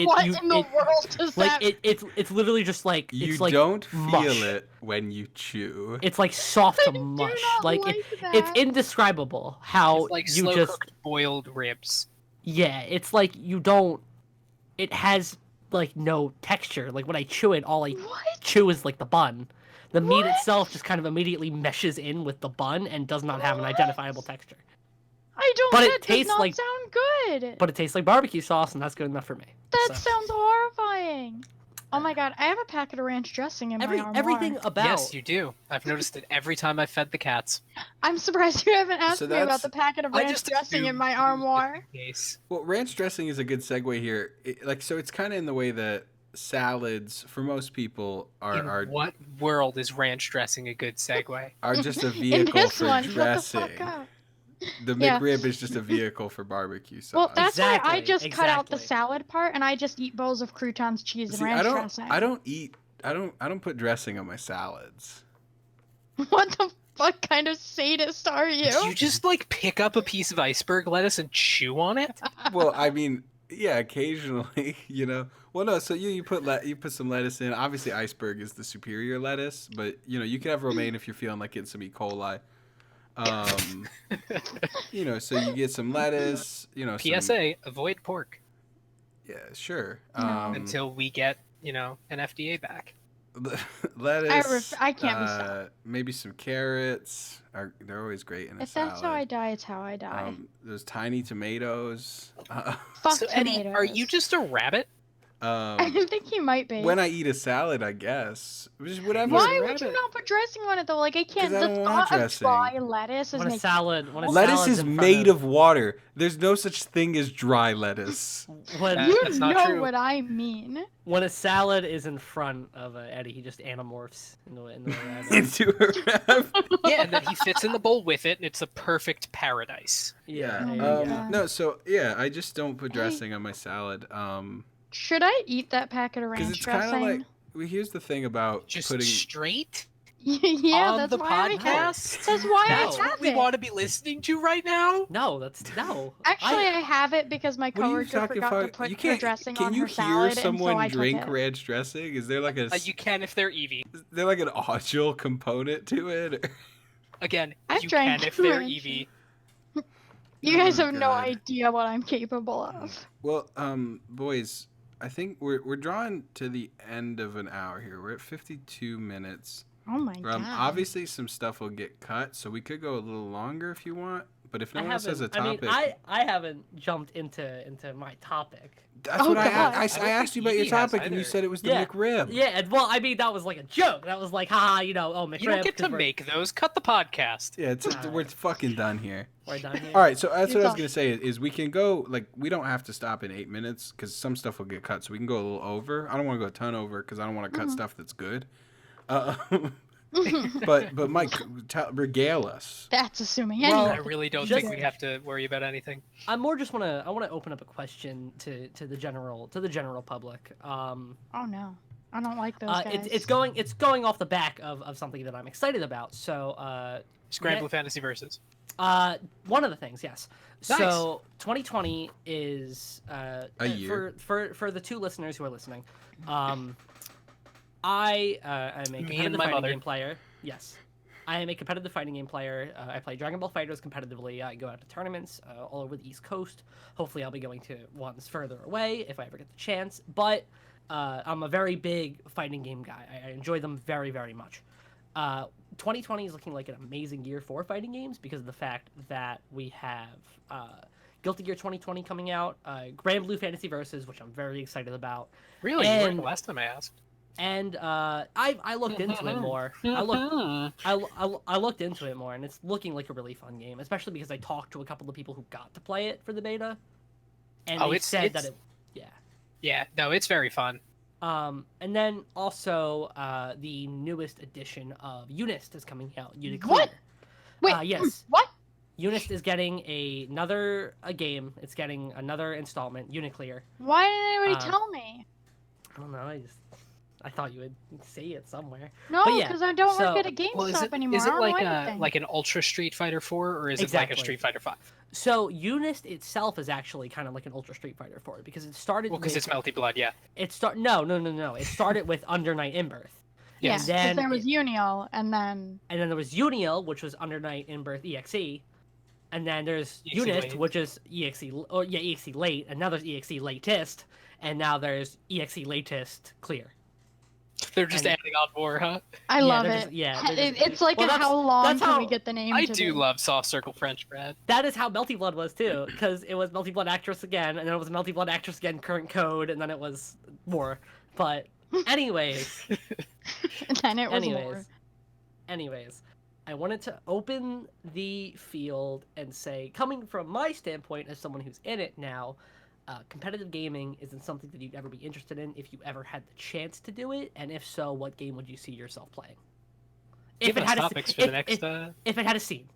What in the world does like that? it's literally just like You it's like don't feel mush. it when you chew. It's like soft I do mush. not Like like it's that. indescribable how It's like you slow just cooked boiled ribs. yeah. It's like you don't. It has like no texture. Like when I chew it, all I What? chew is like the bun. The meat What? itself just kind of immediately meshes in with the bun and does not have an What? identifiable texture. I don't. But it that does tastes not like- sound good. But it tastes like barbecue sauce, and that's good enough for me. That So, sounds horrifying. Oh my god, I have a packet of ranch dressing in my armoire. everything about Yes, you do. I've noticed it every time I fed the cats. I'm surprised you haven't asked So me about that's- the packet of I ranch just dressing in assumed my you- armoire. Case. Well, ranch dressing is a good segue here. So it's kind of in the way that salads, for most people, In are what world is ranch dressing a good segue? are just a In vehicle this for one, dressing. shut the fuck up. The Yeah. McRib is just a vehicle for barbecue sauce. Well, that's why I Exactly, just cut out the exactly. salad part and I just eat bowls of croutons, cheese, and See, ranch I don't. dressing. I don't eat. I don't put dressing on my salads. What the fuck kind of sadist are you? Do you just like pick up a piece of iceberg lettuce and chew on it? Well, I mean, yeah, occasionally, you know. Well, no. So you put some lettuce in. Obviously, iceberg is the superior lettuce, but you know you can have romaine if you're feeling like getting some E. coli. You know, so you get some lettuce. You know, some- PSA: avoid pork yeah, sure. No. until we get an FDA back. Lettuce. I can't be stopped. Maybe some carrots. They're always great in a If salad. that's how I die, it's how I die. Those tiny tomatoes. Fuck So Eddie, tomatoes. are you just a rabbit? I think he might be. when I eat a salad, I guess. Just whatever. Why would rabbit? you not put dressing on it though? Like I can't. 'Cause I The don't want thought of dressing. dry lettuce is when a making. salad. When a Lettuce salad's is in front made of water. There's no such thing as dry lettuce. when Uh, You That's not know true. what I mean. when a salad is in front of Eddie, he just animorphs in the rabbit. Into a wrap. Yeah, and then he fits in the bowl with it, and it's a perfect paradise. Yeah. Oh there my you go. God. No, so yeah, I just don't put dressing on my salad. Should I eat that packet of Because ranch it's kind dressing? of like. Well, here's the thing about Just putting. straight yeah, on that's the why I have. podcast. That's why That's I have what we it. want to be listening to right now. No, that's no. Actually, I have it because my What are you coworker talking forgot to about? put You her can't. dressing Can on you her hear salad, and so someone I drink took it. ranch dressing? Is there like a? You can if they're Evey. Is there like an audio component to it? Again, I've you drank can if they're ranch. Evey. You Oh guys my have no God. idea what I'm capable of. Well, boys, I think we're drawing to the end of an hour here. We're at 52 minutes. Oh my god. Obviously, some stuff will get cut, so we could go a little longer if you want. But if no one else has a I mean, topic, I haven't jumped into my topic. That's Oh, what I God. asked you about your Evey has topic, and you either. said it was the Yeah. McRib. Yeah, and, well, I mean, that was like a joke. That was like, haha, McRib. You don't get to 'cause make those. Cut the podcast. Yeah, we're Alright. fucking done here. we're done here. All right, so that's You're what I was done. gonna say is we can go like we don't have to stop in 8 minutes because some stuff will get cut, so we can go a little over. I don't want to go a ton over because I don't want to cut stuff that's good. But Mike, regale us. That's assuming Well, anyway. I really don't just- think we have to worry about anything. I want to open up a question to the general public. Oh no, I don't like those guys. It's going off the back of something that I'm excited about. So Scramble Fantasy Versus. one of the things, yes. Nice. So 2020 is A year. for the two listeners who are listening. I am a Me competitive and my fighting mother. game player. Yes. I am a competitive fighting game player. I play Dragon Ball FighterZ competitively. I go out to tournaments all over the East Coast. Hopefully, I'll be going to ones further away if I ever get the chance. But I'm a very big fighting game guy. I enjoy them very, very much. 2020 is looking like an amazing year for fighting games because of the fact that we have Guilty Gear 2020 coming out, Grand Blue Fantasy Versus, which I'm very excited about. Really? You And- weren't the last time I asked. And I looked into it more. I looked into it more, and it's looking like a really fun game, especially because I talked to a couple of people who got to play it for the beta, and Oh, they it's- said it's- that yeah. Yeah, no, it's very fun. And then also the newest edition of Unist is coming out. Uniclear. What? Wait, yes. what? Unist is getting another game. It's getting another installment. Uniclear. Why didn't anybody tell me? I don't know. I thought you would say it somewhere. No, But yeah, because I don't so- work at a GameStop anymore. Is I it don't like know a anything. like an Ultra Street Fighter 4 or is it Exactly. like a Street Fighter 5? So Unist itself is actually kind of like an Ultra Street Fighter 4 because it started. Well, because it's Melty Blood, yeah. No. It started with Under Night in Birth. yeah, Yes. because Then there was Uniel, and then And then there was Uniel, which was Under Night in Birth EXE. And then there's EXE Unist, Late. which is EXE Late, and now there's EXE Latest, and now there's EXE Latest Clear. They're just And- adding on more, huh? I Yeah, love they're it. just- yeah, they're just- It's like well, a that's- how long that's can we how- get the name? I to do this? love soft circle French bread. That is how Melty Blood was too, because it was Melty Blood Actress again, and then it was Melty Blood Actress again, current code, and then it was more. But anyways, And then it was more. anyways, I wanted to open the field and say, coming from my standpoint as someone who's in it now, competitive gaming isn't something that you'd ever be interested in if you ever had the chance to do it, and if so, what game would you see yourself playing? Give us a topics for the next. if it had a scene.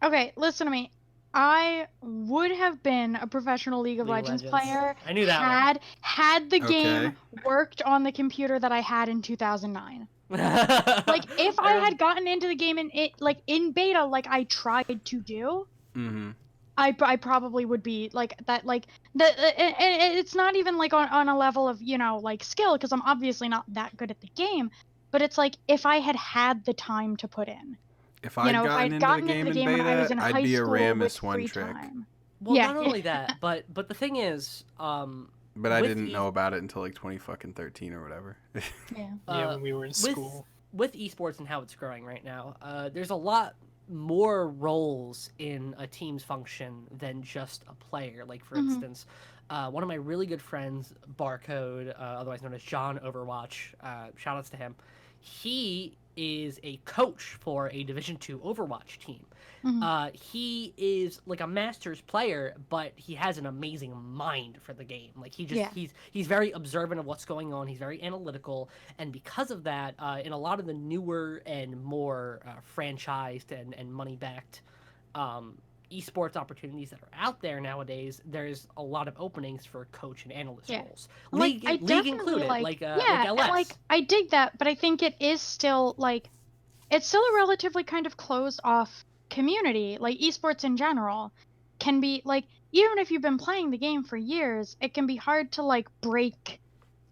Okay, listen to me. I would have been a professional League of League of Legends Legends. player I knew that had the game Okay. worked on the computer that I had in 2009. Like if I had gotten into the game in beta like I tried to do, Mm-hmm. I probably would be like that. Like it's not even like on a level of like skill because I'm obviously not that good at the game. But it's like if I had the time to put in. If I'd If gotten I'd into gotten the into game the in game when I was beta, in I'd high be a school Ramus with one free trick. time. Well, Yeah. not only that, but the thing is, But I With didn't e- know about it until like 2013 or whatever. Yeah. Yeah, uh, when we were in school. with esports and how it's growing right now, there's a lot more roles in a team's function than just a player. Like for Mhm. instance, one of my really good friends, Barcode, otherwise known as John Overwatch, shout outs to him. He is a coach for a Division 2 Overwatch team. Mhm. He is like a masters player, but he has an amazing mind for the game. Like Yeah. he's very observant of what's going on. He's very analytical, and because of that, in a lot of the newer and more franchised and money backed esports opportunities that are out there nowadays, there's a lot of openings for coach and analyst Yeah. roles. Like, I League definitely included, like, like yeah, LS. and, like I dig that, but I think it is still like it's still a relatively kind of closed off community. Like esports in general can be like even if you've been playing the game for years, it can be hard to like break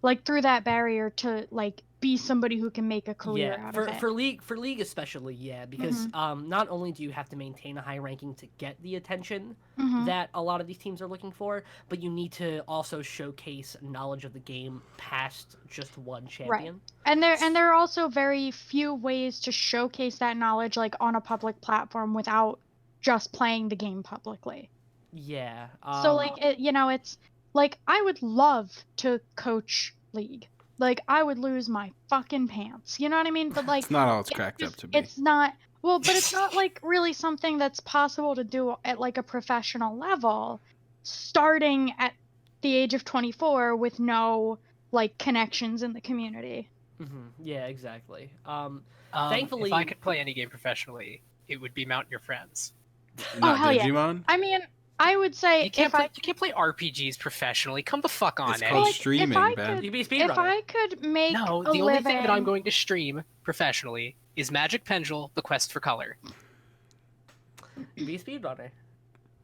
like through that barrier to like be somebody who can make a career Yeah, out for, of it. for league especially, yeah, because not only do you have to maintain a high ranking to get the attention Mhm. that a lot of these teams are looking for, but you need to also showcase knowledge of the game past just one champion. And there are also very few ways to showcase that knowledge like on a public platform without just playing the game publicly. Yeah. So like it's like, I would love to coach League. Like, I would lose my fucking pants. You know what I mean? But like, It's not all it's cracked up to be. it's not. Well, but it's not like really something that's possible to do at like a professional level, starting at the age of 24 with no like connections in the community. Yeah, exactly. Thankfully, if I could play any game professionally, it would be Mount Your Friends. Not hell yeah. Digimon? I mean, I would say You can't play RPGs professionally. Come the fuck on, It's Eddie. called Like, streaming, if I Ben. could- You be a if speedrunner. I could make No, a the only living, thing that I'm going to stream professionally is Magic Pendule: The Quest for Color. You be a speedrunner.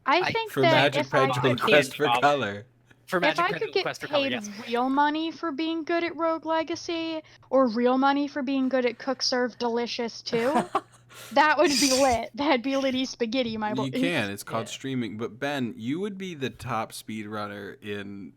I think For that Magic if I Pendulum could, Quest for Bob. Color. For if Magic I Pendule: could The get Quest for Color, paid yes. real money for being good at Rogue Legacy, or real money for being good at Cook Serve Delicious too, that would be lit. That'd be litty spaghetti, my boy. You can. It's called Yeah. streaming. But Ben, you would be the top speedrunner in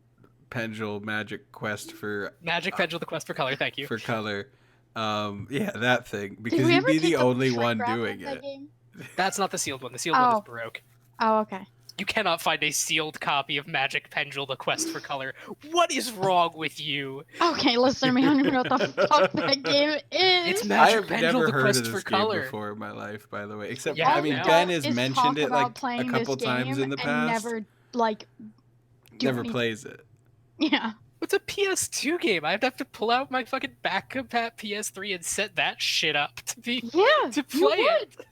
Pendule Magic Quest for Magic Pendule: The Quest for Color. Thank you. color. Yeah, that thing. Did Because we you'd ever be get the only shrink one wrap doing of that it. game? That's not the sealed one. The sealed one Oh. is broke. Oh, okay. You cannot find a sealed copy of Magic Pendule: The Quest for Color. What is wrong with you? Okay, listen to me. I don't even know what the fuck that game is. It's I Magic have Pendule: never The heard Quest of for this game Color. before in my life, by the way. Except, Yeah, I mean, now. Ben has Is mentioned talk it about like playing a couple this times game in the and past. never like do Never anything. plays it. Yeah. It's a PS2 game. I'd have to pull out my fucking back compat PS3 and set that shit up to Yeah. to you play it. would.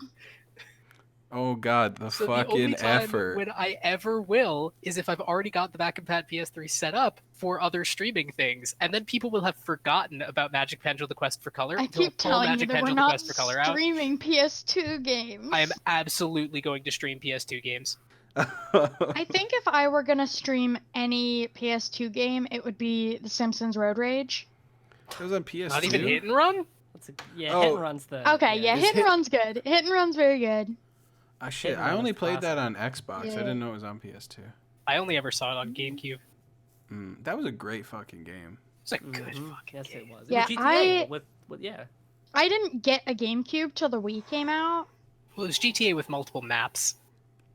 Oh God, the So the only fucking time effort. when I ever will is if I've already got the back compat PS3 set up for other streaming things, and then people will have forgotten about Magic Pendule: The Quest for Color I until keep pull telling you Magic that we're Pendule: The not Quest for Color out. streaming PS2 games. I am absolutely going to stream PS2 games. I think if I were gonna stream any PS2 game, it would be The Simpsons Road Rage. It was on PS2. Not even Hit and Run. Hit Oh. and run's the. Okay, yeah, Is Hit and Hit- Run's good. Hit and Run's very good. Ah, shit, Hit and I Run only is played that classic. on Xbox. I Yeah. didn't know it was on PS2. I only ever saw it on GameCube. That was a great fucking game. It's a good Mhm. fucking Yes, game. it was. Yeah, It was GTA I- with yeah. I didn't get a GameCube till the Wii came out, Well, it was GTA with multiple maps.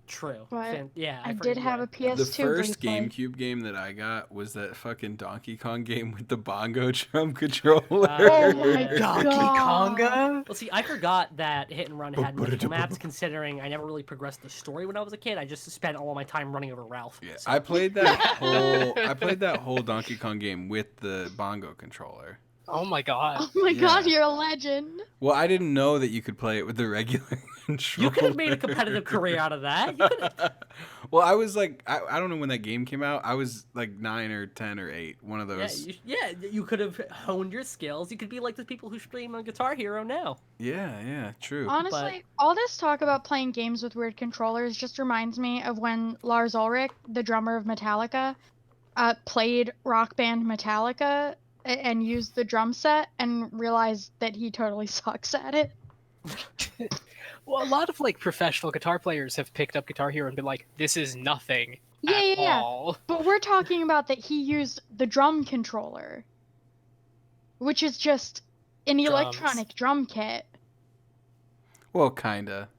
True. but Yeah, I forget- did have yeah. a PS2 The first briefly. GameCube game that I got was that fucking Donkey Kong game with the bongo drum controller. Oh my Donkey God. Konga. Well, see, I forgot that Hit and Run had multiple maps, considering I never really progressed the story when I was a kid. I just spent all my time running over Ralph. Yeah, so- I played that whole Donkey Kong game with the bongo controller. Oh my god. Oh my Yeah. God, you're a legend. Well, I didn't know that you could play it with the regular controller. You could have made a competitive career out of that. You could have. Well, I was like, I don't know when that game came out. I was like 9 or 10 or 8, one of Yeah, those. you could have honed your skills. You could be like the people who stream on Guitar Hero now. Yeah, true. Honestly, all this talk about playing games with weird controllers just reminds me of when Lars Ulrich, the drummer of Metallica, played Rock Band Metallica and used the drum set and realized that he totally sucks at it. Well, a lot of like professional guitar players have picked up Guitar Hero and been like, "This is nothing at all." But we're talking about that he used the drum controller, which is just an Drums. electronic drum kit. Well, kinda,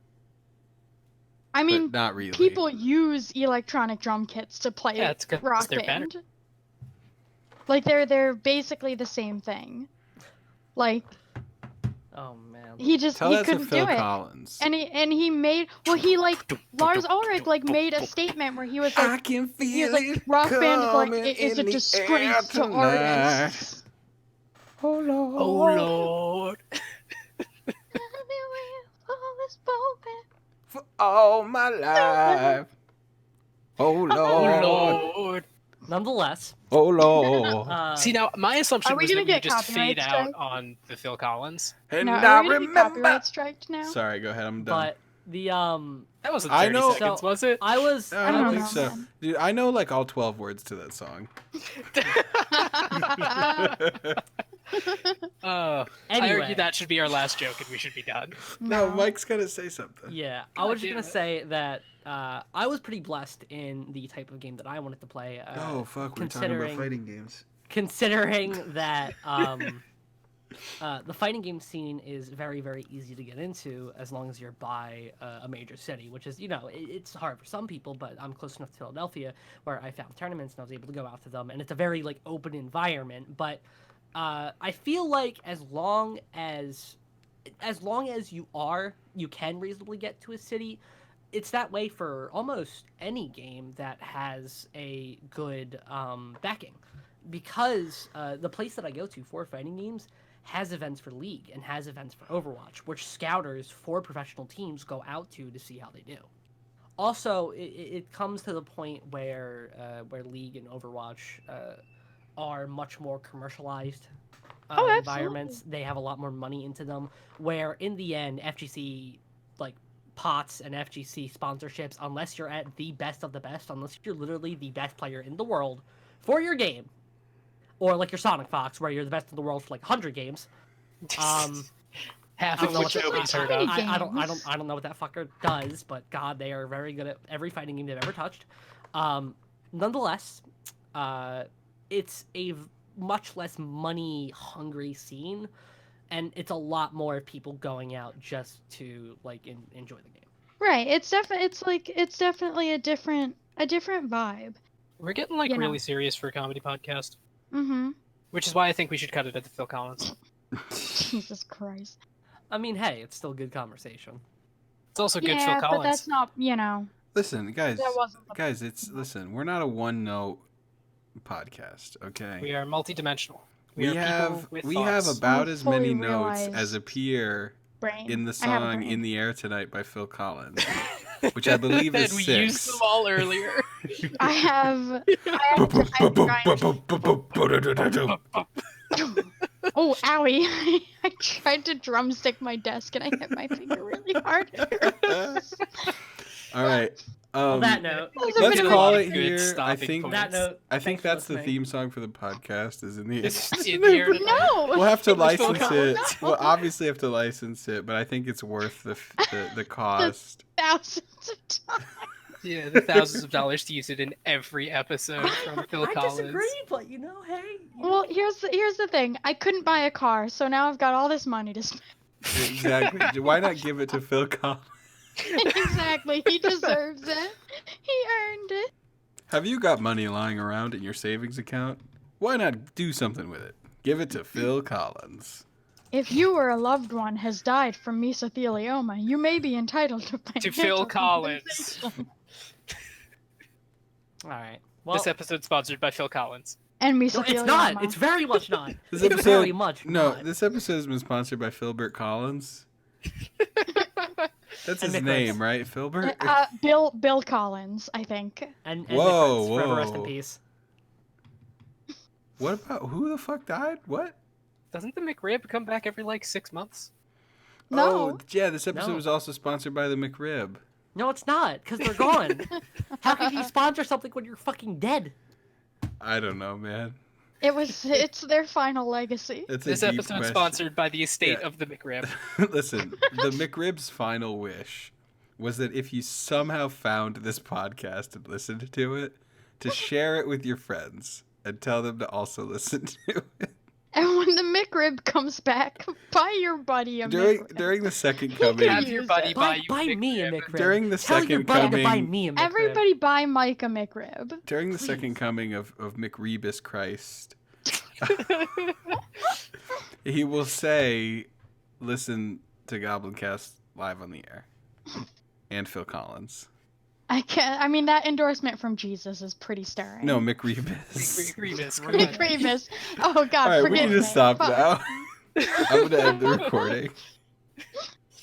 I mean, but not really. people use electronic drum kits to play Yeah, it's 'cause Rock they're better. Band. Like they're basically the same thing. Like Oh man. he just Tell he that to couldn't Phil do it. Collins. And he made Lars Ulrich like made a statement where he was I like can he feel was like it Rock Band is like coming it is a in the disgrace air to tonight. artists. Oh Lord. Oh lord. For all my life. Oh Lord. Oh lord. Nonetheless. Oh Lord. See now, my assumption Are we was that gonna we would get just copyright fade out strike? on the Phil Collins. And No, I are we gonna be remember. copyright striked now? Sorry, go ahead. I'm done. But the That wasn't I 30 know- seconds, So- was it? I was I don't don't think know, so. man. Dude, I know like all 12 words to that song. I Anyway. argue that should be our last joke and we should be done. No, Mike's got to say something. Yeah, I God was just damn gonna it. say that I was pretty blessed in the type of game that I wanted to play. Oh, fuck. We're talking about considering- fighting games. Considering that The fighting game scene is very, very easy to get into as long as you're by a major city, which is, it's hard for some people, but I'm close enough to Philadelphia where I found tournaments and I was able to go out to them, and it's a very like open environment. But I feel like as long as you can reasonably get to a city. It's that way for almost any game that has a good backing, because the place that I go to for fighting games has events for League and has events for Overwatch, which scouters for professional teams go out to see how they do. Also, it comes to the point where League and Overwatch are much more commercialized environments. They have a lot more money into them, where in the end, FGC pots and FGC sponsorships, unless you're at the best of the best, unless you're literally the best player in the world for your game, or like your Sonic Fox, where you're the best in the world for like 100 games. Half of which nobody's heard of. I don't know what that fucker does, but God, they are very good at every fighting game they've ever touched. Nonetheless, it's a much less money hungry scene. And it's a lot more people going out just to enjoy the game. Right. It's definitely a different vibe. We're getting really serious for a comedy podcast. Mm-hmm. Which is why I think we should cut it at the Phil Collins. Jesus Christ. I mean, hey, it's still good conversation. It's also good Phil Collins. But that's not, Listen, guys. That wasn't the Listen. We're not a one-note podcast, okay? We are multidimensional. We have about as many notes as appear in the song "In the Air Tonight" by Phil Collins, which I believe is 6. We used them all earlier. I have Oh, owie. I tried to drumstick my desk and I hit my finger really hard. All right. On that note, let's call it here. I think that's the theme song for the podcast. Is in the No, we'll have to license it. We'll obviously have to license it, but I think it's worth the cost. Thousands of dollars. Yeah, the thousands of dollars to use it in every episode from Phil Collins. I disagree, but hey. Well, here's the thing. I couldn't buy a car, so now I've got all this money to spend. Exactly. Why not give it to Phil Collins? Exactly. He deserves it. He earned it. Have you got money lying around in your savings account? Why not do something with it? Give it to Phil Collins. If you or a loved one has died from mesothelioma, you may be entitled to Phil Collins. All right. Well, this episode's sponsored by Phil Collins. And mesothelioma. No, it's not. It's very much not. This episode has been sponsored by Philbert Collins. That's his name, right? Philbert? Bill Collins, I think. And whoa. Forever rest in peace. What about who the fuck died? What? Doesn't the McRib come back every 6 months? No. Oh, yeah, this episode was also sponsored by the McRib. No, it's not, because they're gone. How can you sponsor something when you're fucking dead? I don't know, man. It's their final legacy. This episode's sponsored by the estate of the McRib. Listen, the McRib's final wish was that if you somehow found this podcast and listened to it, to share it with your friends and tell them to also listen to it. And when the McRib comes back, buy your buddy a McRib. During the second coming, have your buddy buy me a McRib. During the Tell second your buddy coming, to buy me a McRib. Everybody buy Mike a McRib. During the second coming of McRibus Christ, he will say, "Listen to Goblincast live on the air," and Phil Collins. I can't. I mean, that endorsement from Jesus is pretty stirring. No, McRibus. McRibus. Oh God, all right, forgive we need to me. stop now. I'm gonna end the recording.